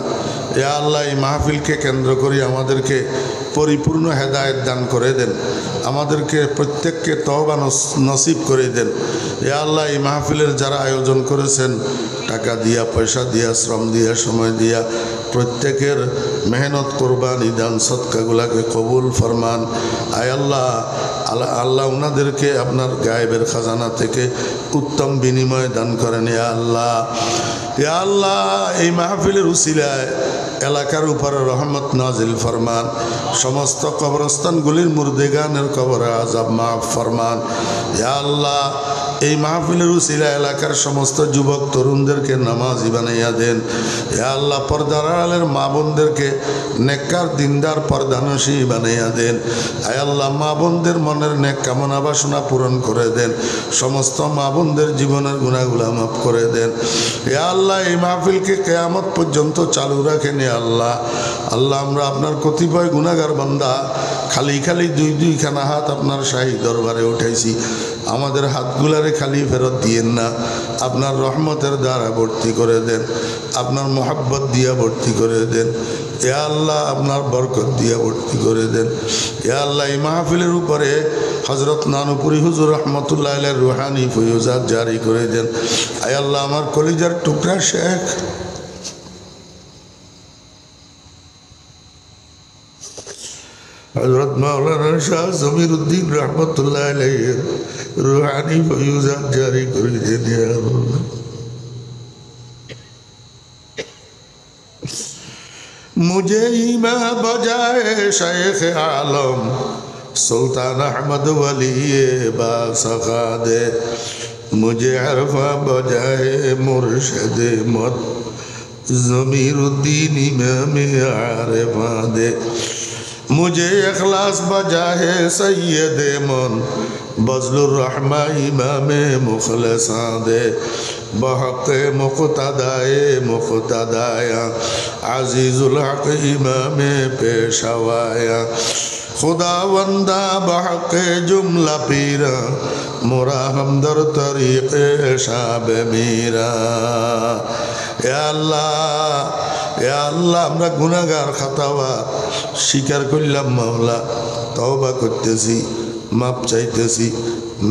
ইয়া আল্লাহ এই মাহফিলকে কেন্দ্র করে আমাদেরকে পরিপূর্ণ হেদায়েত দান করে দেন, আমাদেরকে প্রত্যেককে তওবা নসিব করে দেন। ইয়া আল্লাহ এই মাহফিলের যারা আয়োজন করেছেন টাকা দিয়া, পয়সা দিয়া, শ্রম দিয়া, সময় দিয়া প্রত্যেকের মেহনত, কোরবানি, দান সদকাগুলাকে কবুল ফরমান। আয় আল্লাহ আল্লাহ ওনাদেরকে আপনার গায়েবের খাজানা থেকে উত্তম বিনিময় দান করেন। ইয়া আল্লাহ, ইয়া আল্লাহ এই মাহফিলের উসিলায় এলাকার উপরে রহমত নাজিল ফরমান। সমস্ত কবরস্থানগুলির মুর্দেগানের কবরে আযাব মাফ ফরমান। ইয়া আল্লাহ এই মাহফিলের উসিলা এলাকার সমস্ত যুবক তরুণদেরকে নামাজি বানাইয়া দেন। ইয়া আল্লাহ পর্দার আড়ালের মা বোনদেরকে নেককার দিনদার পর্দানসী বানাইয়া দেন। আয় আল্লাহ মা বোনদের মনের নেক কামনা বাসনা পূরণ করে দেন। সমস্ত মা বোনদের জীবনের গুনাহগুলা মাফ করে দেন। ইয়া আল্লাহ এই মাহফিলকে কিয়ামত পর্যন্ত চালু রাখেন। ইয়া আল্লাহ, আল্লাহ আমরা আপনার কতিপয় গুনাহগার বান্দা খালি খালি দুইখানা হাত আপনার শাহী দরবারে উঠাইছি। আমাদের হাতগুলারে খালি ফেরত দিয়েন না, আপনার রহমতের দ্বারা ভর্তি করে দেন, আপনার মোহাব্বত দিয়া ভর্তি করে দেন। ইয়া আল্লাহ আপনার বরকত দিয়া ভর্তি করে দেন। ইয়া আল্লাহ এই মাহফিলের উপরে হযরত নানুপুরি হুজুর রহমতুল্লাহ আলাইহির রুহানি ফয়ুজাত জারি করে দেন। আয় আল্লাহ আমার কলিজার টুকরা শেখ हज़रत मौलाना शाह ज़मीरुद्दीन रहमतुल्लाह अलैहि रूहानी फयूज़ात जारी कर दीजिए। मुझे ईमा बजाए शेख आलम सुल्तान अहमद वली बासखा दे, मुझे अरफा बजाए मुर्शिद मत ज़मीरुद्दीन इमाम आरिफा दे, मुझे इखलास बजाए सैयद मन बज़लुर रहमा इमाम मुखलसा दे, बहक़ मुक़तदाया अज़ीज़ुल हक़ इमाम पेशवाया। खुदावंदा बहक़े जुमला पीरा मोरा हमदर तरीक़े शाब मीरा। या अल्लाह আমরা গুনাহগার খাতাওয়ার স্বীকার করলাম মাওলা, তওবা করতেছি, মাপ চাইতেছি।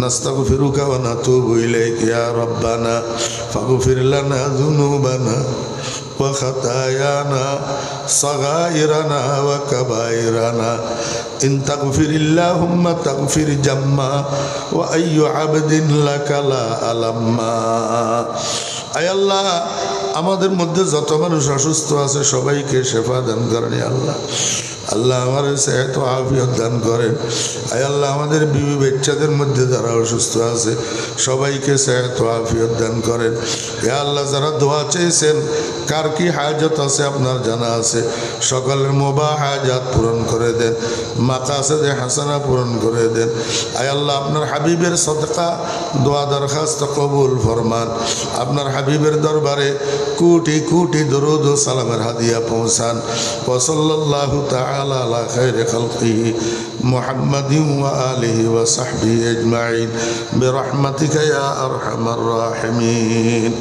নাস্তাগফিরুকা ওয়া নাতুবু ইলাইকা ইয়া রাব্বানা ফাগফির লানা যুনুবানা ওয়া খাতায়ানা সাগাইরানা ওয়া কাবাইরানা ইন তাগফিরিল্লাহুম্মা তাগফির জাম্মা ওয়া আইয়ু আবদিন লাকা লা আলাম্মা। আয় আল্লাহ, আমাদের মধ্যে যত মানুষ অসুস্থ আছে সবাইকে শেফা দান করেন আল্লাহ। আল্লাহ আমার সেহত আফিয়ত দান করেন। আয় আল্লাহ, আমাদের বিবি বাচ্চাদের মধ্যে যারা অসুস্থ আছে সবাইকে সেহত আফিয়ত দান করেন। ইয়া আল্লাহ, যারা দোয়া চেয়েছেন, কার কি হাজত আছে আপনার জানা আছে, সকলের মুবাহ হাজাত পূরণ করে দেন, মাকাসিদে হাসানা পূরণ করে দেন। আয় আল্লাহ, আপনার হাবিবের সদকা দোয়া দরখাস্ত কবুল ফরমান। আপনার হাবিবের দরবারে কোটি কোটি দরুদ ও সালামের হাদিয়া পৌঁছান। ওয়া সাল্লাল্লাহু তাআলা আলা খায়রি খালকিহি মুহাম্মাদিন ওয়া আলিহি ওয়া সাহবিহি আজমাইন বিরহমাতিকা ইয়া আরহামার রাহিমিন।